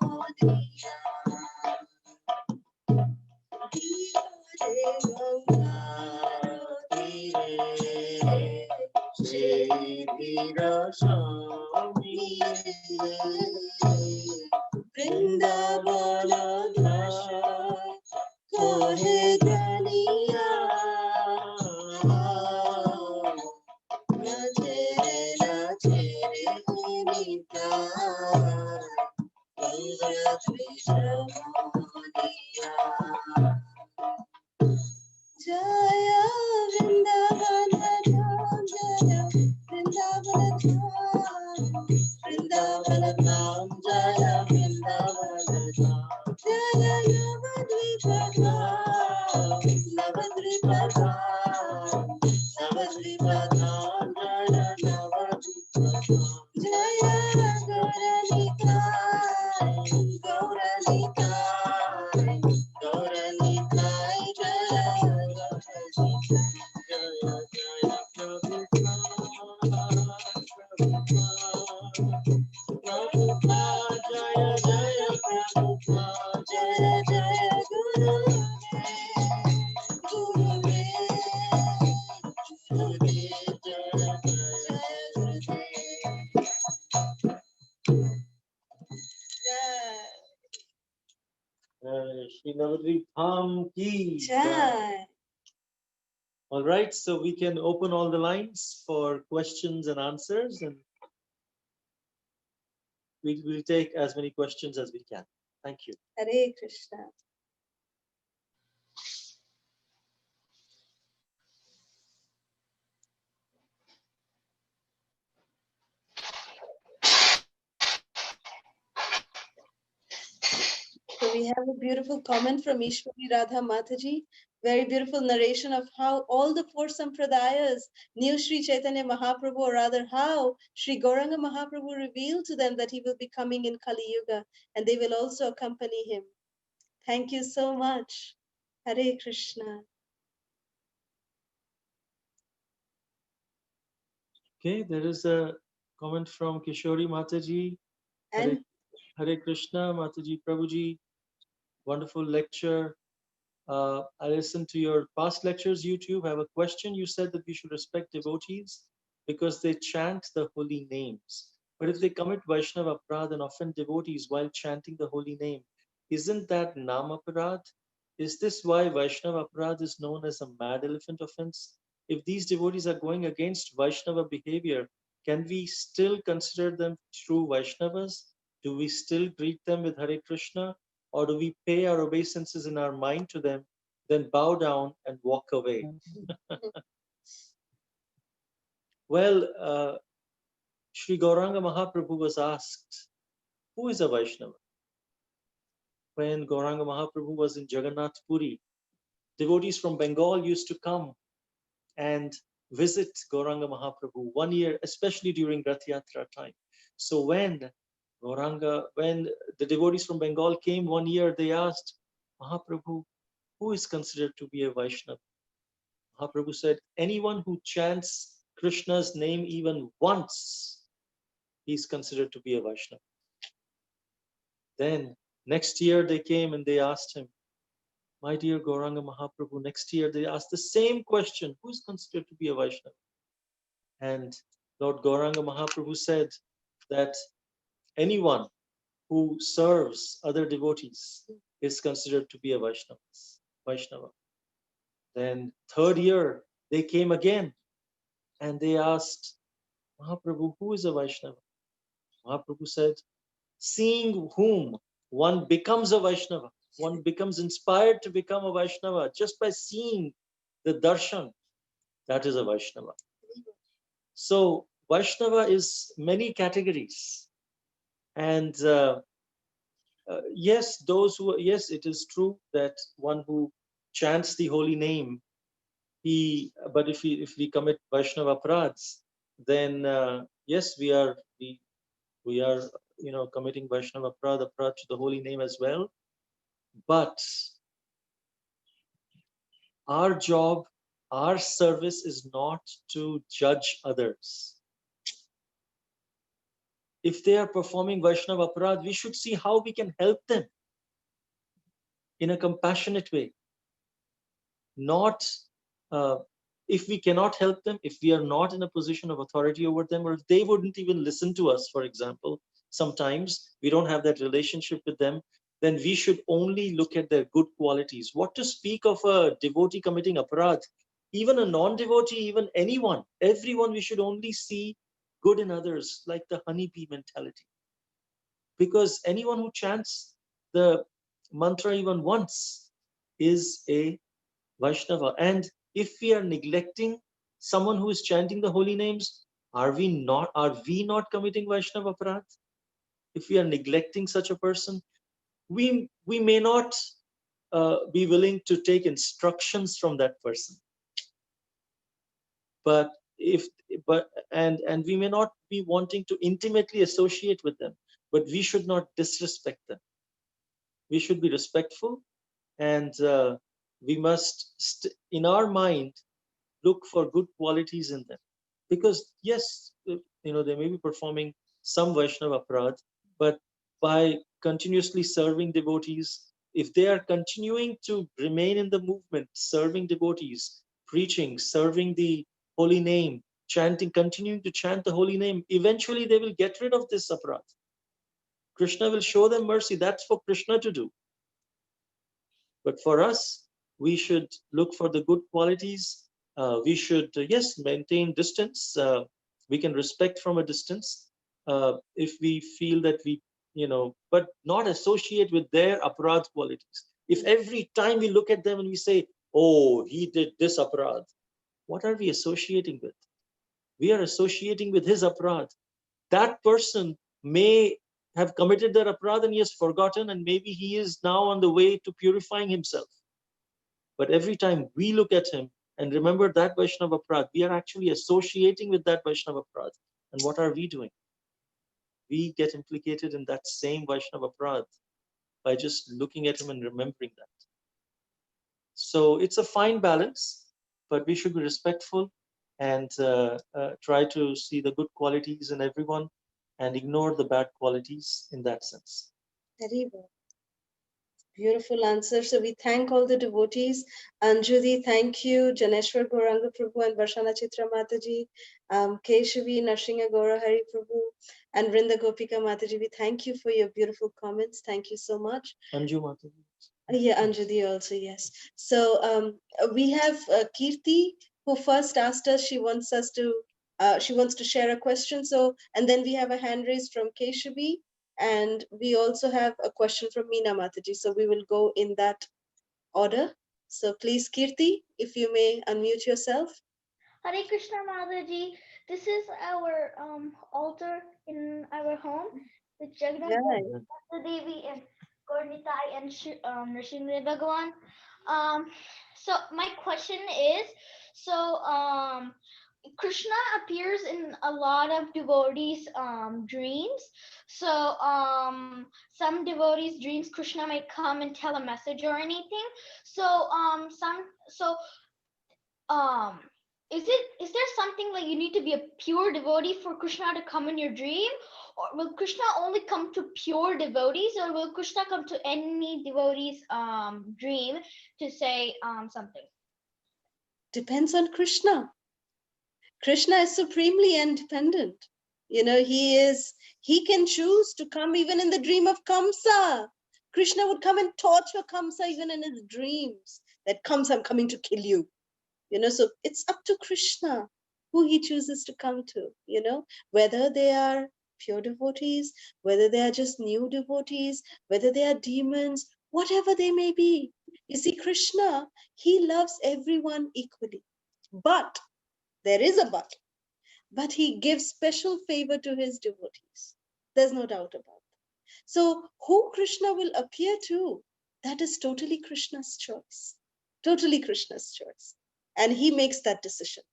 Speaker 1: Moniya. Dhira Vrindavana Dham Kohe Daniya. Nachere Nita. Rudradvipa Moniya. Jaya Vrindavana Dham, Jaya Vrindavana Dham, Vrindavana Dham, Jaya Vrindavana Dham, Jaya Navadvipa Dham, Navadvipa Dham, Navadvipa Dham, Jaya Navadvipa Dham, Jaya Gauranikai, Gauranikai, Jaya Gauranikai, Jaya Jaya Prabhupada, Prabhupada, Jaya Jaya Prabhupada, Jaya Jaya Gurudev, Gurudev, Gurudev, Jaya Jaya Gurudev.
Speaker 2: Shri Navadvipa Dham ki jai.
Speaker 1: Jai.
Speaker 2: All right, so we can open all the lines for questions and answers, and we will take as many questions as we can. Thank you.
Speaker 1: Hare Krishna. So we have a beautiful comment from Ishwari Radha Mataji. Very beautiful narration of how all the four sampradayas knew Sri Chaitanya Mahaprabhu, or rather how Sri Gauranga Mahaprabhu revealed to them that he will be coming in Kali Yuga and they will also accompany him. Thank you so much. Hare Krishna.
Speaker 2: Okay, there is a comment from Kishori Mataji. Hare,
Speaker 1: And
Speaker 2: Hare Krishna, Mataji Prabhuji. Wonderful lecture. I listened to your past lectures, YouTube. I have a question. You said that we should respect devotees because they chant the holy names. But if they commit Vaishnava aparad and offend devotees while chanting the holy name, isn't that Nam aparad? Is this why Vaishnava aparad is known as a mad elephant offense? If these devotees are going against Vaishnava behavior, can we still consider them true Vaishnavas? Do we still greet them with Hare Krishna? Or do we pay our obeisances in our mind to them, then bow down and walk away? Well, Sri Gauranga Mahaprabhu was asked, who is a Vaishnava? When Gauranga Mahaprabhu was in Jagannath Puri, devotees from Bengal used to come and visit Gauranga Mahaprabhu 1 year, especially during Rath Yatra time. So when the devotees from Bengal came 1 year, they asked Mahaprabhu, who is considered to be a Vaishnava? Mahaprabhu said, anyone who chants Krishna's name even once, he is considered to be a Vaishnava. Then next year they came and they asked him, my dear Gauranga Mahaprabhu, next year they asked the same question, who is considered to be a Vaishnava? And Lord Gauranga Mahaprabhu said that anyone who serves other devotees is considered to be a Vaishnava. Then third year they came again and they asked Mahaprabhu, who is a Vaishnava? Mahaprabhu said, seeing whom one becomes a Vaishnava, one becomes inspired to become a Vaishnava just by seeing the darshan, that is a Vaishnava. So Vaishnava is many categories. And yes, yes, it is true that one who chants the holy name, but if we commit Vaishnava aparadhs, then yes, we are, committing Vaishnava aparadh to the holy name as well. But our job, our service is not to judge others. If they are performing Vaishnava aparadh, we should see how we can help them in a compassionate way. Not if we cannot help them, if we are not in a position of authority over them, or if they wouldn't even listen to us, for example, sometimes we don't have that relationship with them, then we should only look at their good qualities. What to speak of a devotee committing aparadh, even a non-devotee, even anyone, everyone, we should only see good in others, like the honeybee mentality. Because anyone who chants the mantra even once is a Vaishnava. And if we are neglecting someone who is chanting the holy names, are we not committing Vaishnava aparadh? If we are neglecting such a person, we may not be willing to take instructions from that person. But if but and we may not be wanting to intimately associate with them, but we should not disrespect them. We should be respectful, and we must, in our mind, look for good qualities in them. Because yes, they may be performing some Vaishnava aparadh, but by continuously serving devotees, if they are continuing to remain in the movement, serving devotees, preaching, serving the holy name, chanting, continuing to chant the holy name, eventually they will get rid of this aparadh. Krishna will show them mercy. That's for Krishna to do. But for us, we should look for the good qualities. We should, yes, maintain distance. We can respect from a distance if we feel that but not associate with their aparadh qualities. If every time we look at them and we say, oh, he did this aparadh, what are we associating with? We are associating with his aparadh. That person may have committed their aparadh and he has forgotten, and maybe he is now on the way to purifying himself. But every time we look at him and remember that Vaishnava aparadh, we are actually associating with that Vaishnava aparadh. And what are we doing? We get implicated in that same Vaishnava aparadh by just looking at him and remembering that. So it's a fine balance, but we should be respectful and try to see the good qualities in everyone and ignore the bad qualities in that sense.
Speaker 1: Very well. Beautiful answer. So we thank all the devotees. Anjali, thank you. Janeshwar Gauranga Prabhu and Varshana Chitra Mataji, Keshavi, Narsingha Gaura Hari Prabhu, and Vrinda Gopika Mataji. We thank you for your beautiful comments. Thank you so much.
Speaker 2: Anju Mataji.
Speaker 1: Yeah, Anjali also, yes. So we have Kirti, who first asked us, she wants to share a question. So, and then we have a hand raised from Keshavi, and we also have a question from Meena Mataji. So we will go in that order. So please, Kirti, if you may unmute yourself.
Speaker 3: Hare Krishna Mataji, this is our altar in our home with Jagannath
Speaker 1: Yeah.
Speaker 3: Devi and Kornitai and Nrsimha Bhagawan. So my question is, so Krishna appears in a lot of devotees' dreams. So some devotees' dreams, Krishna might come and tell a message or anything. So um, is there something like you need to be a pure devotee for Krishna to come in your dream, or will Krishna only come to pure devotees, or will Krishna come to any devotee's dream to say something?
Speaker 1: Depends on Krishna. Krishna is supremely independent. He can choose to come even in the dream of Kamsa. Krishna would come and torture Kamsa even in his dreams. That Kamsa, I'm coming to kill you. So it's up to Krishna who he chooses to come to, whether they are pure devotees, whether they are just new devotees, whether they are demons, whatever they may be. You see, Krishna, he loves everyone equally. But there is a but he gives special favor to his devotees. There's no doubt about that. So who Krishna will appear to, that is totally Krishna's choice. Totally Krishna's choice. And he makes that decision,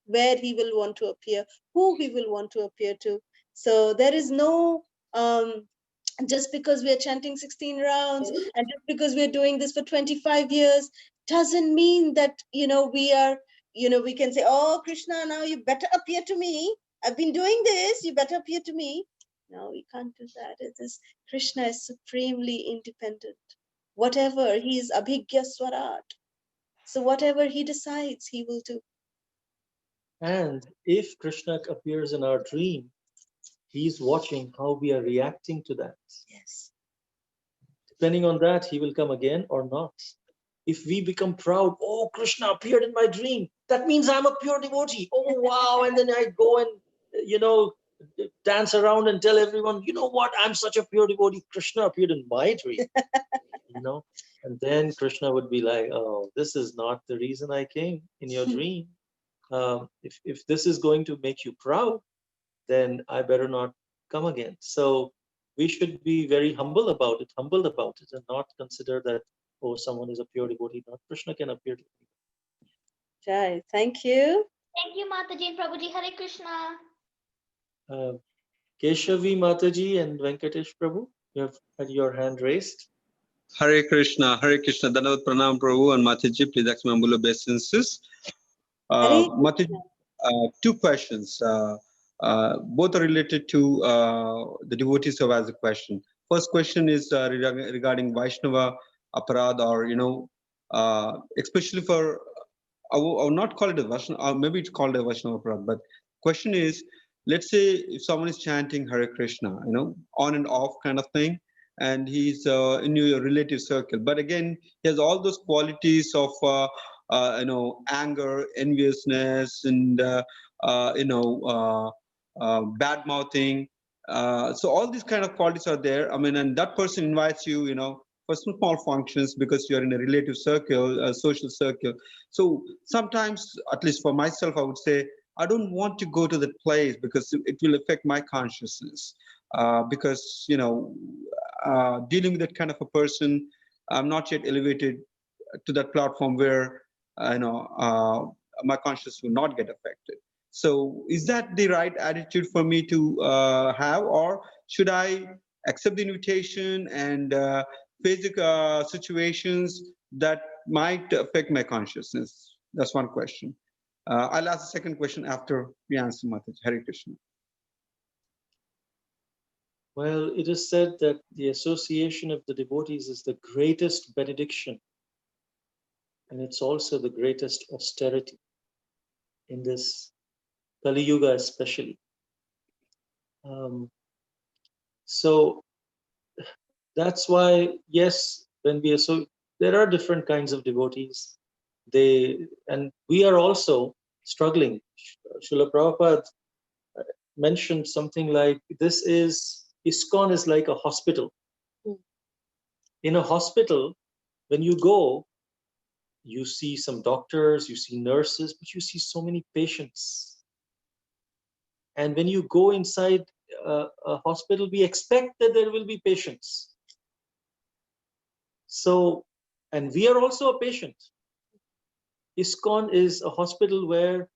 Speaker 1: where he will want to appear, who he will want to appear to. So there is no, just because we are chanting 16 rounds and just because we're doing this for 25 years, doesn't mean that, we can say, oh, Krishna, now you better appear to me. I've been doing this, you better appear to me. No, we can't do that. Krishna is supremely independent. Whatever, he is Abhigya Swarat. So whatever he decides, he will do.
Speaker 2: And if Krishna appears in our dream, he's watching how we are reacting to that.
Speaker 1: Yes.
Speaker 2: Depending on that, he will come again or not. If we become proud, oh, Krishna appeared in my dream, that means I'm a pure devotee. Oh, wow. And then I go and, dance around and tell everyone, you know what, I'm such a pure devotee. Krishna appeared in my dream. And then Krishna would be like, oh, this is not the reason I came in your dream. If this is going to make you proud, then I better not come again. So we should be very humbled about it, and not consider that, oh, someone is a pure devotee. Not Krishna can appear to me.
Speaker 1: Jai, thank you.
Speaker 3: Thank you, Mataji and Prabhuji. Hare Krishna.
Speaker 2: Keshavi Mataji and Venkatesh Prabhu, you have had your hand raised.
Speaker 4: Hare Krishna, Dandavat Pranam Prabhu and Mataji, please accept my humble obeisances. Mataji, two questions. Both are related to the devotees who have asked a question. First question is regarding Vaishnava Aparad, or, especially for, I will not call it a Vaishnava, or maybe it's called a Vaishnava Aparad, but question is, let's say if someone is chanting Hare Krishna, on and off kind of thing, and he's in your relative circle, but again, he has all those qualities of anger, enviousness, and bad mouthing. So all these kind of qualities are there. I mean, and that person invites you, for some small functions because you're in a relative circle, a social circle. So sometimes, at least for myself, I would say, I don't want to go to that place because it will affect my consciousness. Because, dealing with that kind of a person, I'm not yet elevated to that platform where, my consciousness will not get affected. So is that the right attitude for me to have, or should I accept the invitation and face the situations that might affect my consciousness? That's one question. I'll ask the second question after we answer Mataji. Hare Krishna.
Speaker 2: Well, it is said that the association of the devotees is the greatest benediction, and it's also the greatest austerity in this Kali Yuga, especially. So that's why, yes, when there are different kinds of devotees. And we are also struggling. Srila Prabhupada mentioned something like, ISKCON is like a hospital. In a hospital, when you go, you see some doctors, you see nurses, but you see so many patients. And when you go inside a hospital, we expect that there will be patients. So And we are also a patient. ISKCON is a hospital where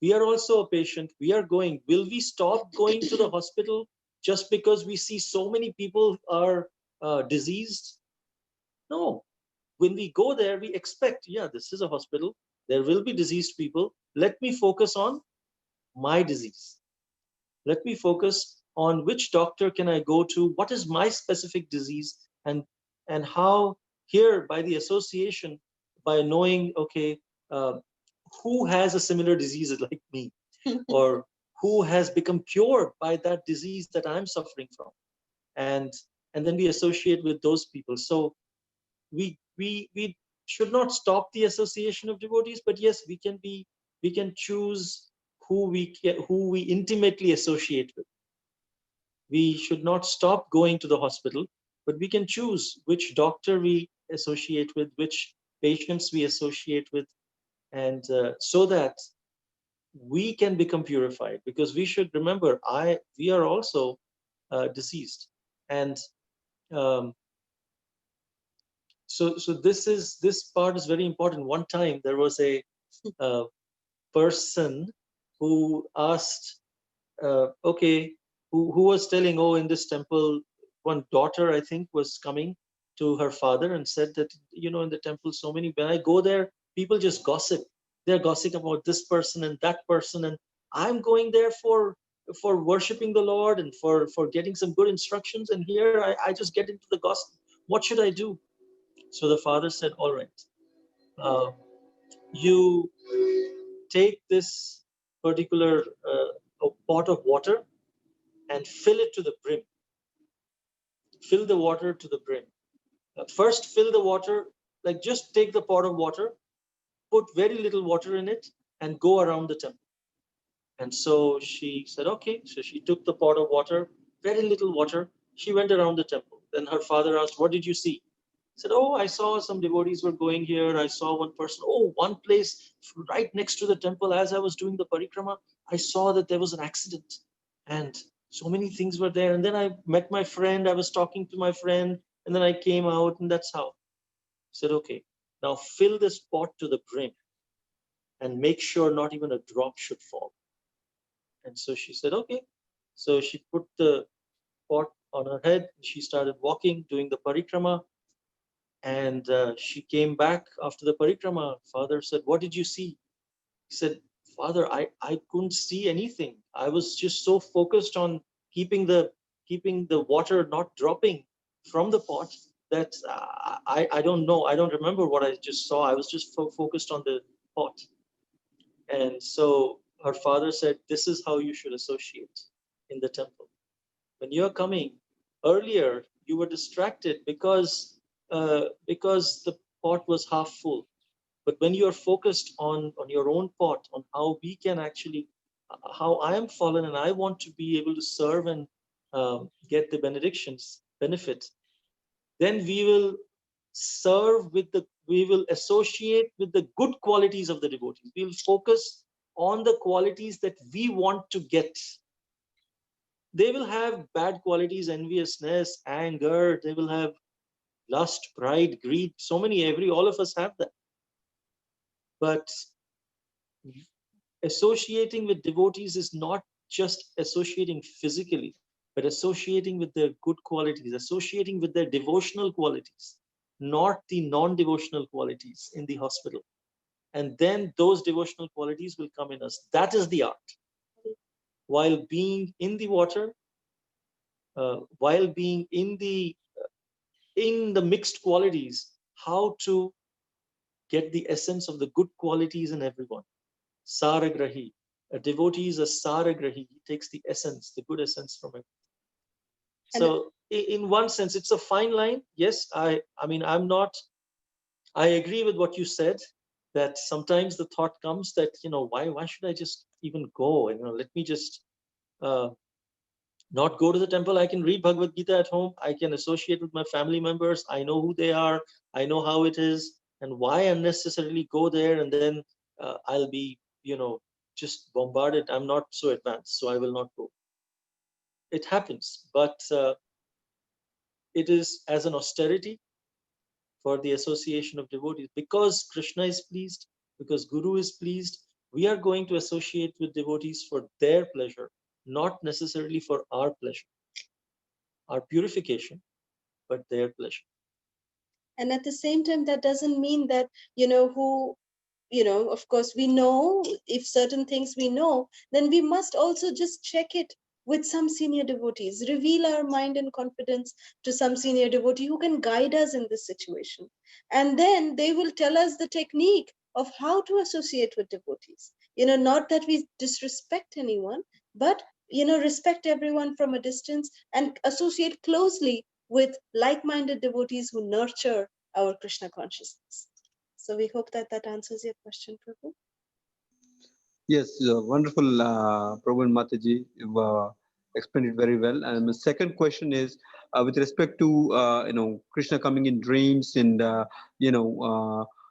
Speaker 2: we are also a patient. We are going. Will we stop going to the hospital just because we see so many people are diseased? No. When we go there, we expect, yeah, this is a hospital. There will be diseased people. Let me focus on my disease. Let me focus on which doctor can I go to, what is my specific disease, and how here by the association, by knowing, okay, uh, who has a similar disease like me, or who has become cured by that disease that I'm suffering from, and then we associate with those people. So we should not stop the association of devotees, but yes, we can choose who we intimately associate with. We should not stop going to the hospital, but we can choose which doctor we associate with, which patients we associate with, and so that we can become purified. Because we should remember, we are also deceased, and um, so this part is very important. One time there was a uh, person who asked, okay, who was telling, oh, in this temple, one daughter, I think, was coming to her father and said that, in the temple, so many, when I go there, people just gossip. They're gossiping about this person and that person. And I'm going there for worshiping the Lord and for getting some good instructions. And here I just get into the gossip. What should I do? So the father said, all right, uh, you take this particular pot of water and fill it to the brim. Fill the water to the brim. First, fill the water, like just take the pot of water, put very little water in it, and go around the temple. And so she said, okay. So she took the pot of water, very little water. She went around the temple. Then her father asked, what did you see? Said, oh, I saw some devotees were going here. I saw one person. Oh, one place right next to the temple, as I was doing the parikrama, I saw that there was an accident. And so many things were there. And then I met my friend. I was talking to my friend. And then I came out, and that's how. He said, okay, now fill this pot to the brim and make sure not even a drop should fall. And so she said, okay. So she put the pot on her head. She started walking, doing the parikrama. And she came back after the parikrama. Father said, what did you see? He said, Father, I couldn't see anything. I was just so focused on keeping the water not dropping from the pot that I don't know. I don't remember what I just saw. I was just focused on the pot. And so her father said, this is how you should associate in the temple. When you're coming, earlier you were distracted because the pot was half full. But when you are focused on your own pot, on how we can actually, how I am fallen and I want to be able to serve and get the benefit, then we will we will associate with the good qualities of the devotees. We will focus on the qualities that we want to get. They will have bad qualities, enviousness, anger. They will have lust, pride, greed. So many, all of us have that. But associating with devotees is not just associating physically, but associating with their good qualities, associating with their devotional qualities, not the non-devotional qualities in the hospital. And then those devotional qualities will come in us. That is the art. While being in the water, while being in the mixed qualities, how to get the essence of the good qualities in everyone. Saragrahi. A devotee is a Saragrahi. He takes the essence, the good essence from it. So in one sense, it's a fine line. Yes, I agree with what you said, that sometimes the thought comes that, why should I just even go? Let me just not go to the temple. I can read Bhagavad Gita at home. I can associate with my family members. I know who they are. I know how it is. And why unnecessarily go there and then I'll be, just bombarded. I'm not so advanced, so I will not go. It happens, but it is as an austerity for the association of devotees. Because Krishna is pleased, because Guru is pleased, we are going to associate with devotees for their pleasure, not necessarily for our pleasure, our purification, but their pleasure.
Speaker 1: And at the same time, that doesn't mean that, of course, we know if certain things we know, then we must also just check it with some senior devotees, reveal our mind and confidence to some senior devotee who can guide us in this situation. And then they will tell us the technique of how to associate with devotees. Not that we disrespect anyone, but, respect everyone from a distance and associate closely with like-minded devotees who nurture our Krishna consciousness. So we hope that that answers your question, Prabhu.
Speaker 4: Yes, wonderful, Prabhu and Mataji. You've explained it very well. And the second question is with respect to Krishna coming in dreams and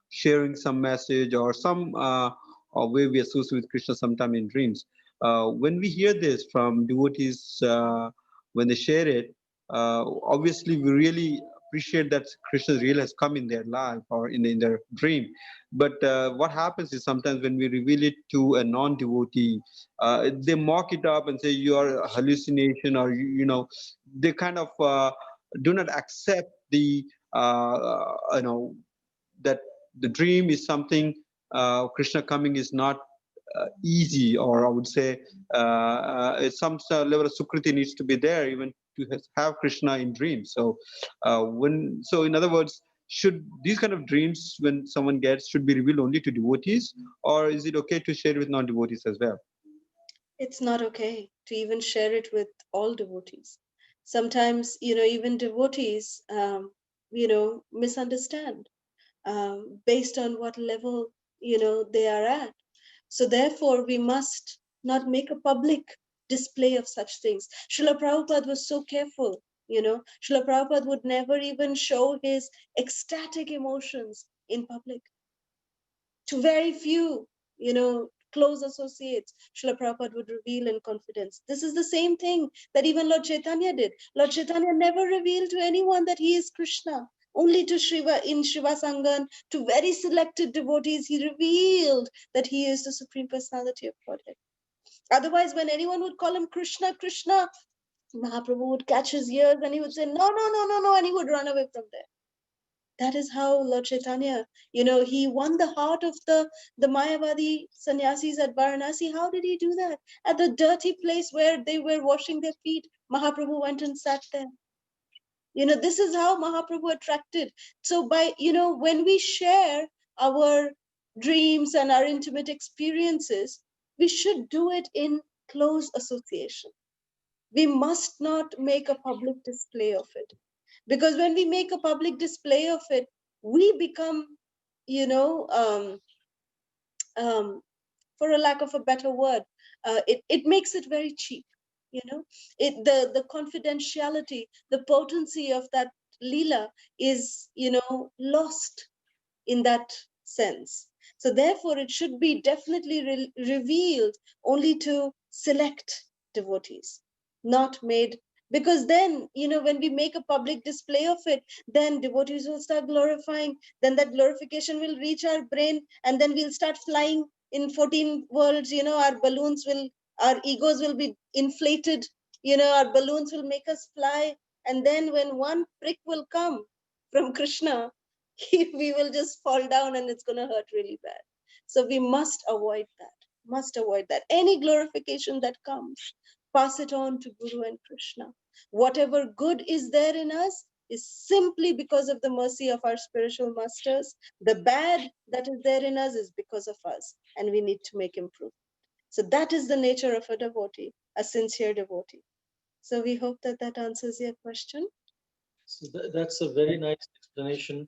Speaker 4: sharing some message or some way we associate with Krishna sometime in dreams. When we hear this from devotees, when they share it, obviously we really appreciate that Krishna really has come in their life or in their dream. But what happens is sometimes when we reveal it to a non-devotee, they mock it up and say you are a hallucination, or they kind of do not accept the that the dream is something. Krishna coming is not easy, or I would say some level of sukriti needs to be there even to have Krishna in dreams. So in other words, should these kind of dreams when someone gets should be revealed only to devotees, or is it okay to share with non-devotees as well?
Speaker 1: It's not okay to even share it with all devotees. Sometimes, even devotees, misunderstand based on what level, they are at. So therefore, we must not make a public display of such things. Srila Prabhupada was so careful. Srila Prabhupada would never even show his ecstatic emotions in public. To very few, close associates, Srila Prabhupada would reveal in confidence. This is the same thing that even Lord Chaitanya did. Lord Chaitanya never revealed to anyone that he is Krishna. Only to in Shiva Sangan, to very selected devotees, he revealed that he is the Supreme Personality of Godhead. Otherwise, when anyone would call him Krishna, Krishna, Mahaprabhu would catch his ears and he would say, no, no, no, no, no, and he would run away from there. That is how Lord Chaitanya, he won the heart of the Mayavadi sannyasis at Varanasi. How did he do that? At the dirty place where they were washing their feet, Mahaprabhu went and sat there. This is how Mahaprabhu attracted. So when we share our dreams and our intimate experiences, we should do it in close association. We must not make a public display of it. Because when we make a public display of it, we become, for a lack of a better word, it makes it very cheap. The confidentiality, the potency of that lila is, lost in that sense. So therefore, it should be definitely revealed only to select devotees, not made. Because then, when we make a public display of it, then devotees will start glorifying. Then that glorification will reach our brain, and then we'll start flying in 14 worlds. Our egos will be inflated. Our balloons will make us fly. And then when one prick will come from Krishna, we will just fall down and it's going to hurt really bad. So we must avoid that. Any glorification that comes, pass it on to Guru and Krishna. Whatever good is there in us is simply because of the mercy of our spiritual masters. The bad that is there in us is because of us, and we need to make improvement. So that is the nature of a devotee, a sincere devotee. So we hope that that answers your question.
Speaker 2: So that's a very nice explanation.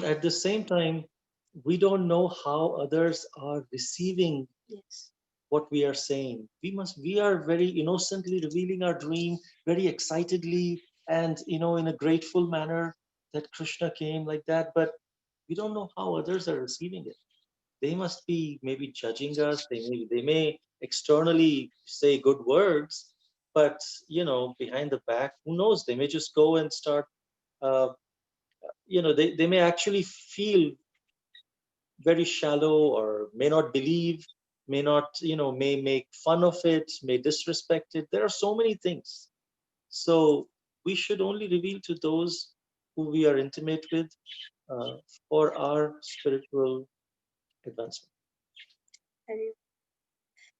Speaker 2: At the same time, we don't know how others are receiving what we are saying. We are very innocently revealing our dream, very excitedly, and in a grateful manner that Krishna came like that. But we don't know how others are receiving it. They must be maybe judging us. They may externally say good words, but behind the back, who knows? They may just go and start they may actually feel very shallow, or may not believe, may not, may make fun of it, may disrespect it. There are so many things. So we should only reveal to those who we are intimate with, uh, for our spiritual advancement.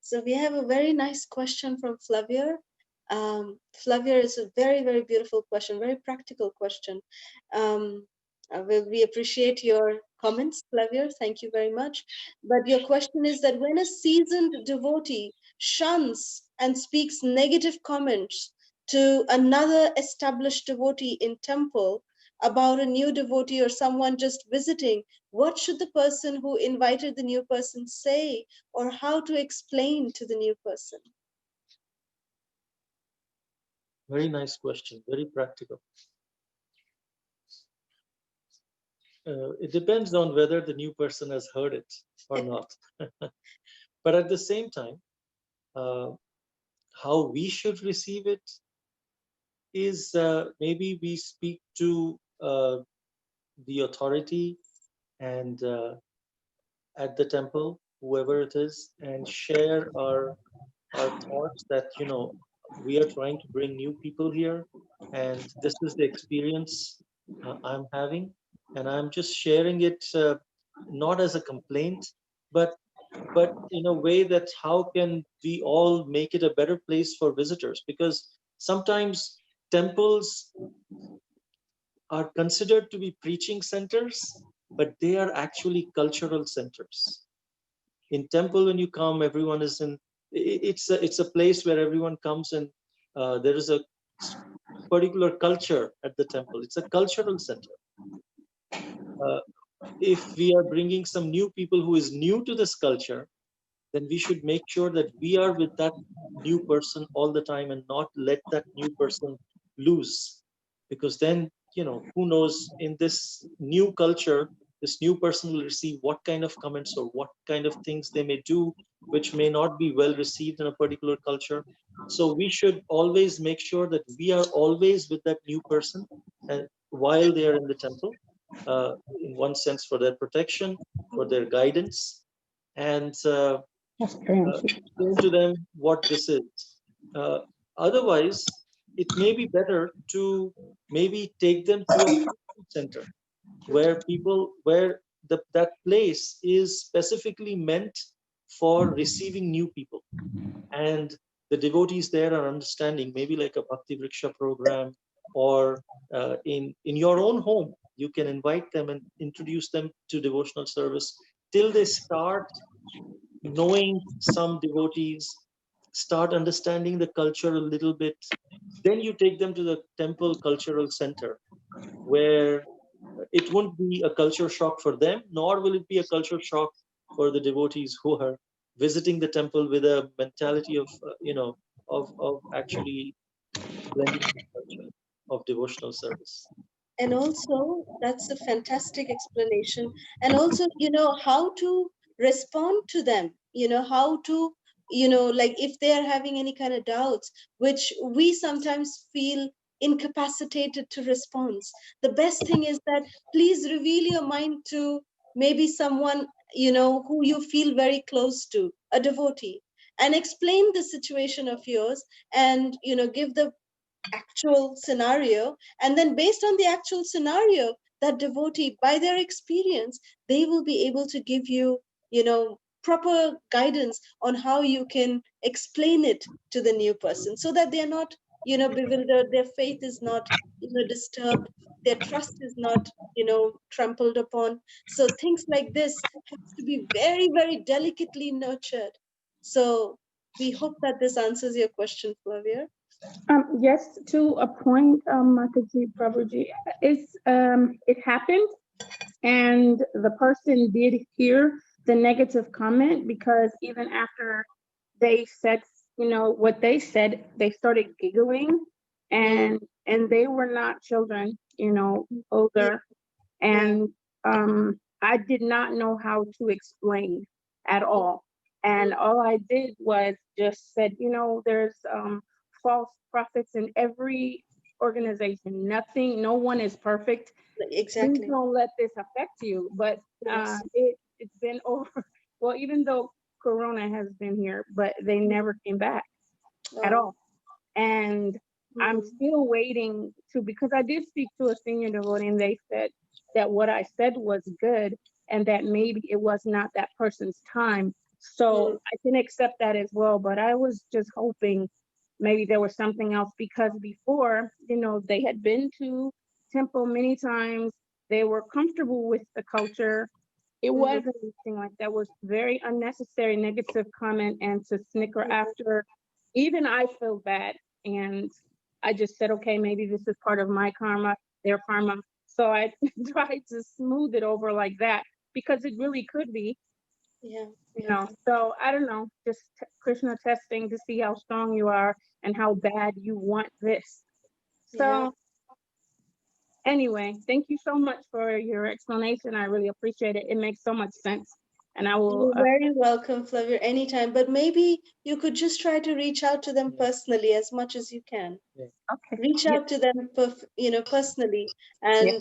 Speaker 1: So we have a very nice question from Flavia. Flavia is a very, very beautiful question, very practical question. We appreciate your comments, Flavia. Thank you very much. But your question is that when a seasoned devotee shuns and speaks negative comments to another established devotee in temple about a new devotee or someone just visiting, what should the person who invited the new person say, or how to explain to the new person?
Speaker 2: Very nice question, very practical. It depends on whether the new person has heard it or not. But at the same time, uh, how we should receive it is, maybe we speak to the authority and at the temple, whoever it is, and share our thoughts that, we are trying to bring new people here, and this is the experience I'm having, and I'm just sharing it, not as a complaint, but in a way that how can we all make it a better place for visitors, because sometimes temples are considered to be preaching centers, but they are actually cultural centers. In temple, when you come, everyone is in. It's a place where everyone comes, and there is a particular culture at the temple. It's a cultural center. Uh, if we are bringing some new people who is new to this culture, then we should make sure that we are with that new person all the time and not let that new person loose, because then, who knows, in this new culture, this new person will receive what kind of comments or what kind of things they may do which may not be well received in a particular culture. So we should always make sure that we are always with that new person, and while they are in the temple, in one sense, for their protection, for their guidance, and explain to them what this is. Uh, Otherwise, it may be better to maybe take them to a preaching center where that place is specifically meant for receiving new people, and the devotees there are understanding, maybe like a Bhakti Vriksha program, or in your own home, you can invite them and introduce them to devotional service till they start knowing some devotees, start understanding the culture a little bit. Then you take them to the temple cultural center, where it won't be a culture shock for them, nor will it be a culture shock for the devotees who are visiting the temple with a mentality of, of actually blending in the culture of devotional service.
Speaker 1: And also, that's a fantastic explanation. And also, how to respond to them, how to, like if they are having any kind of doubts, which we sometimes feel incapacitated to respond. The best thing is that please reveal your mind to maybe someone, who you feel very close to, a devotee, and explain the situation of yours, and, give the actual scenario, and then based on the actual scenario, that devotee, by their experience, they will be able to give you, proper guidance on how you can explain it to the new person, so that they're not, bewildered, their faith is not, disturbed, their trust is not, trampled upon. So things like this has to be very, very delicately nurtured. So we hope that this answers your question, Flavia.
Speaker 5: Yes, to a point, Mataji Prabhuji, it happened, and the person did hear the negative comment, because even after they said, what they said, they started giggling, and they were not children, older, and I did not know how to explain at all. And all I did was just said, there's false prophets in every organization. Nothing, no one is perfect. Please
Speaker 1: Exactly.
Speaker 5: don't let this affect you. But
Speaker 1: Yes.
Speaker 5: it's been over. Well, even though Corona has been here, but they never came back at
Speaker 1: Oh.
Speaker 5: all. And I'm
Speaker 1: Mm.
Speaker 5: still waiting to, because I did speak to a senior devotee and they said that what I said was good and that maybe it was not that person's time. So
Speaker 1: Mm.
Speaker 5: I can accept that as well. But I was just hoping maybe there was something else, because before, they had been to temple many times. They were comfortable with the culture. It
Speaker 1: Mhm.
Speaker 5: wasn't anything like that. Was very unnecessary negative comment and to snicker
Speaker 1: Mhm.
Speaker 5: after. Even I feel bad, and I just said, okay, maybe this is part of my karma, their karma. So I tried to smooth it over like that, because it really could be,
Speaker 1: Yeah.
Speaker 5: So I don't know, just Krishna testing to see how strong you are and how bad you want this.
Speaker 1: Yeah.
Speaker 5: So anyway, thank you so much for your explanation. I really appreciate it. It makes so much sense. And I will,
Speaker 1: You're very welcome, Flavia, anytime. But maybe you could just try to reach out to them personally as much as you can.
Speaker 5: okay.
Speaker 1: Reach
Speaker 5: Yeah,
Speaker 1: out to them, personally,
Speaker 5: yeah,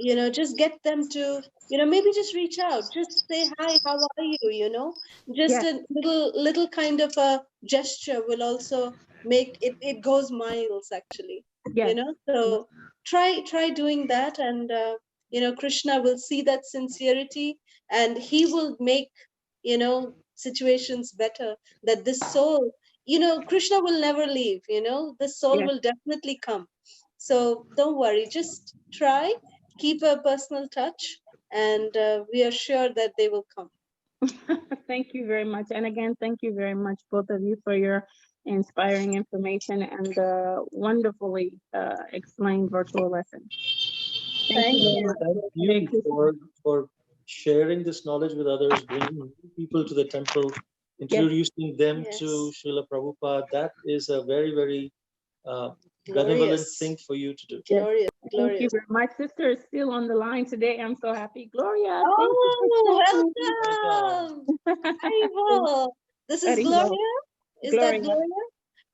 Speaker 1: and just get them to, maybe just reach out, just say hi, how are you? Just
Speaker 5: yeah,
Speaker 1: a little kind of a gesture will also make it. It goes miles, actually.
Speaker 5: yeah.
Speaker 1: So try doing that, and Krishna will see that sincerity, and he will make situations better. That this soul, Krishna will never leave. The soul
Speaker 5: Yeah.
Speaker 1: will definitely come. So don't worry, just try, keep a personal touch, and we are sure that they will come.
Speaker 5: Thank you very much. And again, thank you very much, both of you, for your inspiring information and wonderfully explained virtual lesson. Thank you
Speaker 1: Thank
Speaker 5: very
Speaker 1: you.
Speaker 5: much.
Speaker 2: Thank
Speaker 5: Hare
Speaker 2: you
Speaker 5: Krishna.
Speaker 2: for sharing this knowledge with others, bringing new people to the temple,
Speaker 5: Yes,
Speaker 2: introducing them to
Speaker 1: Yes.
Speaker 2: Srila Prabhupada. That is a very, very uh, benevolent
Speaker 1: Glorious.
Speaker 2: thing for you to do.
Speaker 5: yes.
Speaker 1: Glorious.
Speaker 5: Thank you.
Speaker 1: Glorious.
Speaker 5: My sister is still on the line today. I'm so happy. Gloria, thank you for
Speaker 1: Oh,
Speaker 5: staying.
Speaker 1: welcome. Hi. This is
Speaker 5: Haribo.
Speaker 1: Gloria. Is that
Speaker 5: Gloria.
Speaker 1: Gloria?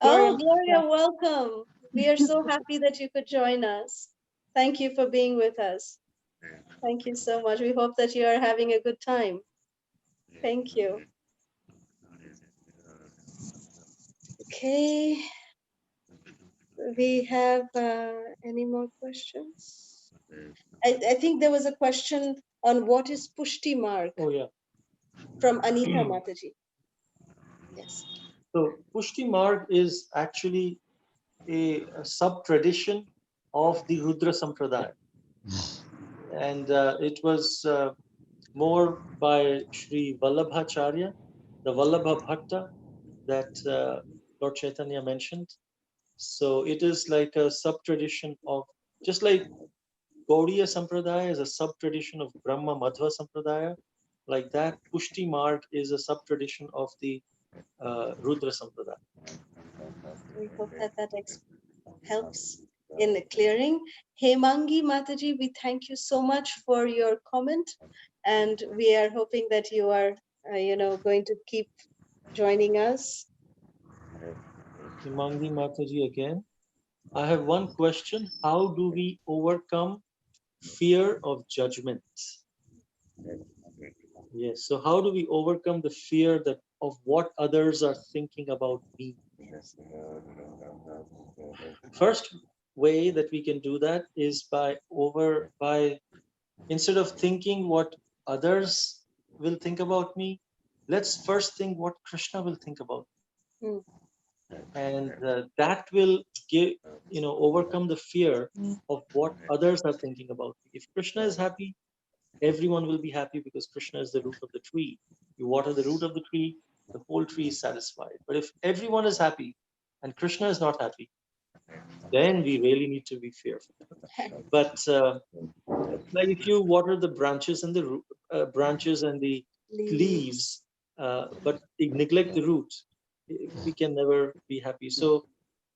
Speaker 5: Gloria.
Speaker 1: Oh, Gloria, welcome. We are so happy that you could join us. Thank you for being with us. Thank you so much. We hope that you are having a good time. Thank you. Okay, we have any more questions? I think there was a question on what is Pushti Marg
Speaker 2: Oh, yeah.
Speaker 1: from Anita Mataji. Yes.
Speaker 2: So, Pushti Marg is actually a sub tradition of the Rudra Sampradaya. And it was more by Sri Vallabhacharya, the Vallabha Bhakta that Lord Chaitanya mentioned. So it is like a sub tradition of, just like Gaudiya Sampradaya is a sub tradition of Brahma Madhva Sampradaya, like that, Pushti Marg is a sub tradition of the Rudra Sampradaya.
Speaker 1: We hope that helps in the clearing. Hemangi Mataji, we thank you so much for your comment, and we are hoping that you are, going to keep joining us.
Speaker 2: Himangi Mataji again. I have one question. How do we overcome fear of judgment? Yes. So how do we overcome the fear that of what others are thinking about me? First way that we can do that is by instead of thinking what others will think about me, let's first think what Krishna will think about me.
Speaker 1: Mm.
Speaker 2: And that will give, overcome the fear of what others are thinking about me. If Krishna is happy, everyone will be happy, because Krishna is the root of the tree. You water the root of the tree, the whole tree is satisfied. But if everyone is happy and Krishna is not happy, then we really need to be fearful. But like if you water the branches and the branches and the leaves, but neglect the root, we can never be happy. So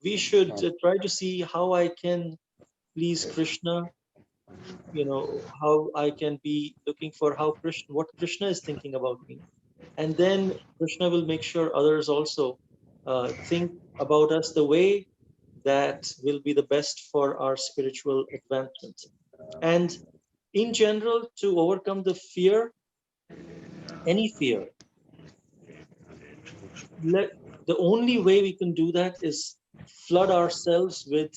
Speaker 2: we should try to see how I can please Krishna. How I can be looking for what Krishna is thinking about me, and then Krishna will make sure others also think about us the way that will be the best for our spiritual advancement. And in general, to overcome the fear, any fear, the only way we can do that is flood ourselves with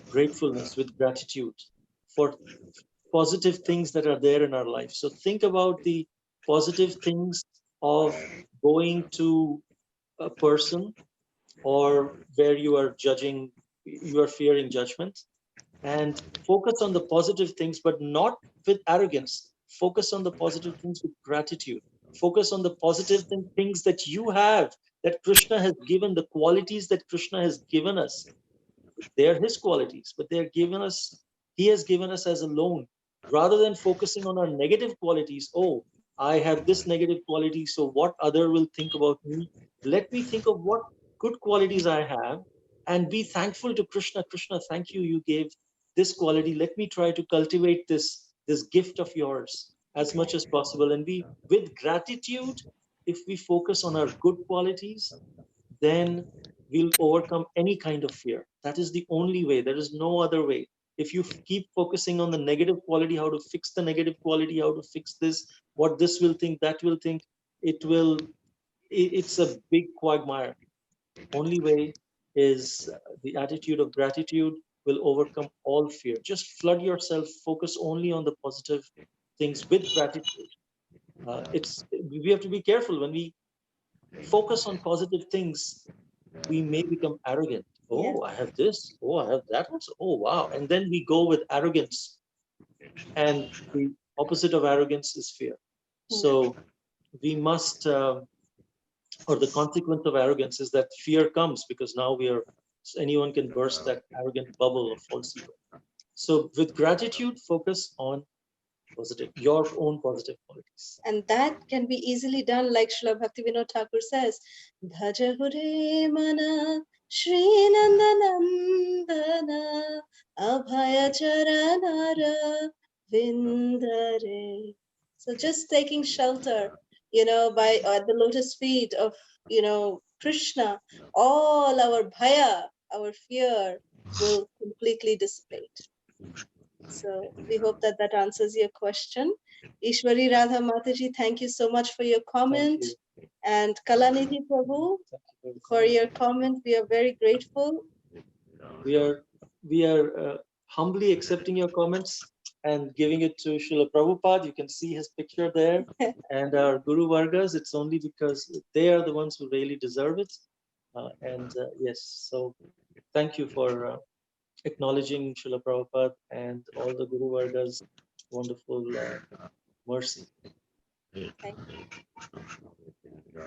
Speaker 2: gratefulness, with gratitude for positive things that are there in our life. So think about the positive things of going to a person or where you are judging, you are fearing judgment, and focus on the positive things, but not with arrogance. Focus on the positive things with gratitude. Focus on the positive things that you have, that Krishna has given, the qualities that Krishna has given us. They are his qualities, but they are given us, he has given us as a loan. Rather than focusing on our negative qualities, oh, I have this negative quality, so what other will think about me? Let me think of what good qualities I have and be thankful to Krishna. Krishna, thank you, you gave this quality. Let me try to cultivate this gift of yours as much as possible. And we, with gratitude, if we focus on our good qualities, then we'll overcome any kind of fear. That is the only way. There is no other way. If you keep focusing on the negative quality, how to fix the negative quality, how to fix this, what this will think, that will think, it's a big quagmire. Only way is the attitude of gratitude will overcome all fear. Just flood yourself, focus only on the positive things with gratitude. We have to be careful when we focus on positive things, we may become arrogant. Oh, I have this. Oh, I have that also. Oh, wow. And then we go with arrogance. And the opposite of arrogance is fear. So we must, or the consequence of arrogance is that fear comes, because now anyone can burst that arrogant bubble of false ego. So with gratitude, focus on your own positive qualities.
Speaker 1: And that can be easily done, like Srila Bhaktivinoda Thakur says, Bhaja Hure Mana Shri Nandanandana Abhaya Charanara Vindare. So just taking shelter, by the lotus feet of, Krishna, all our bhaya, our fear will completely dissipate. So we hope that answers your question. Ishwari Radha Mataji, thank you so much for your comment. And Kalanidhi Prabhu, for your comment, we are very grateful.
Speaker 2: We are humbly accepting your comments and giving it to Srila Prabhupada. You can see his picture there. And our Guru Vargas, it's only because they are the ones who really deserve it. Yes, so thank you for acknowledging Srila Prabhupada and all the Guru Vargas' wonderful mercy.
Speaker 1: Thank you.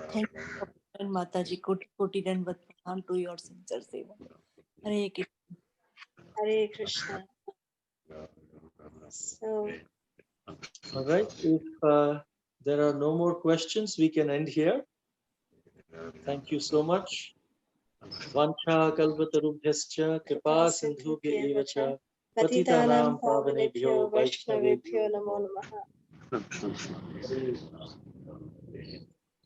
Speaker 6: Thank you, and Mataji. Koti Dandavat Pranam to your sincere seva. Hare Krishna.
Speaker 1: Hare Krishna. So,
Speaker 2: all right, if there are no more questions, we can end here. Thank you so much. Vancha kalpatarubhyascha kripa sindhubhya eva cha patitanam pavanebhyo vaishnavebhyo
Speaker 1: namo namaha.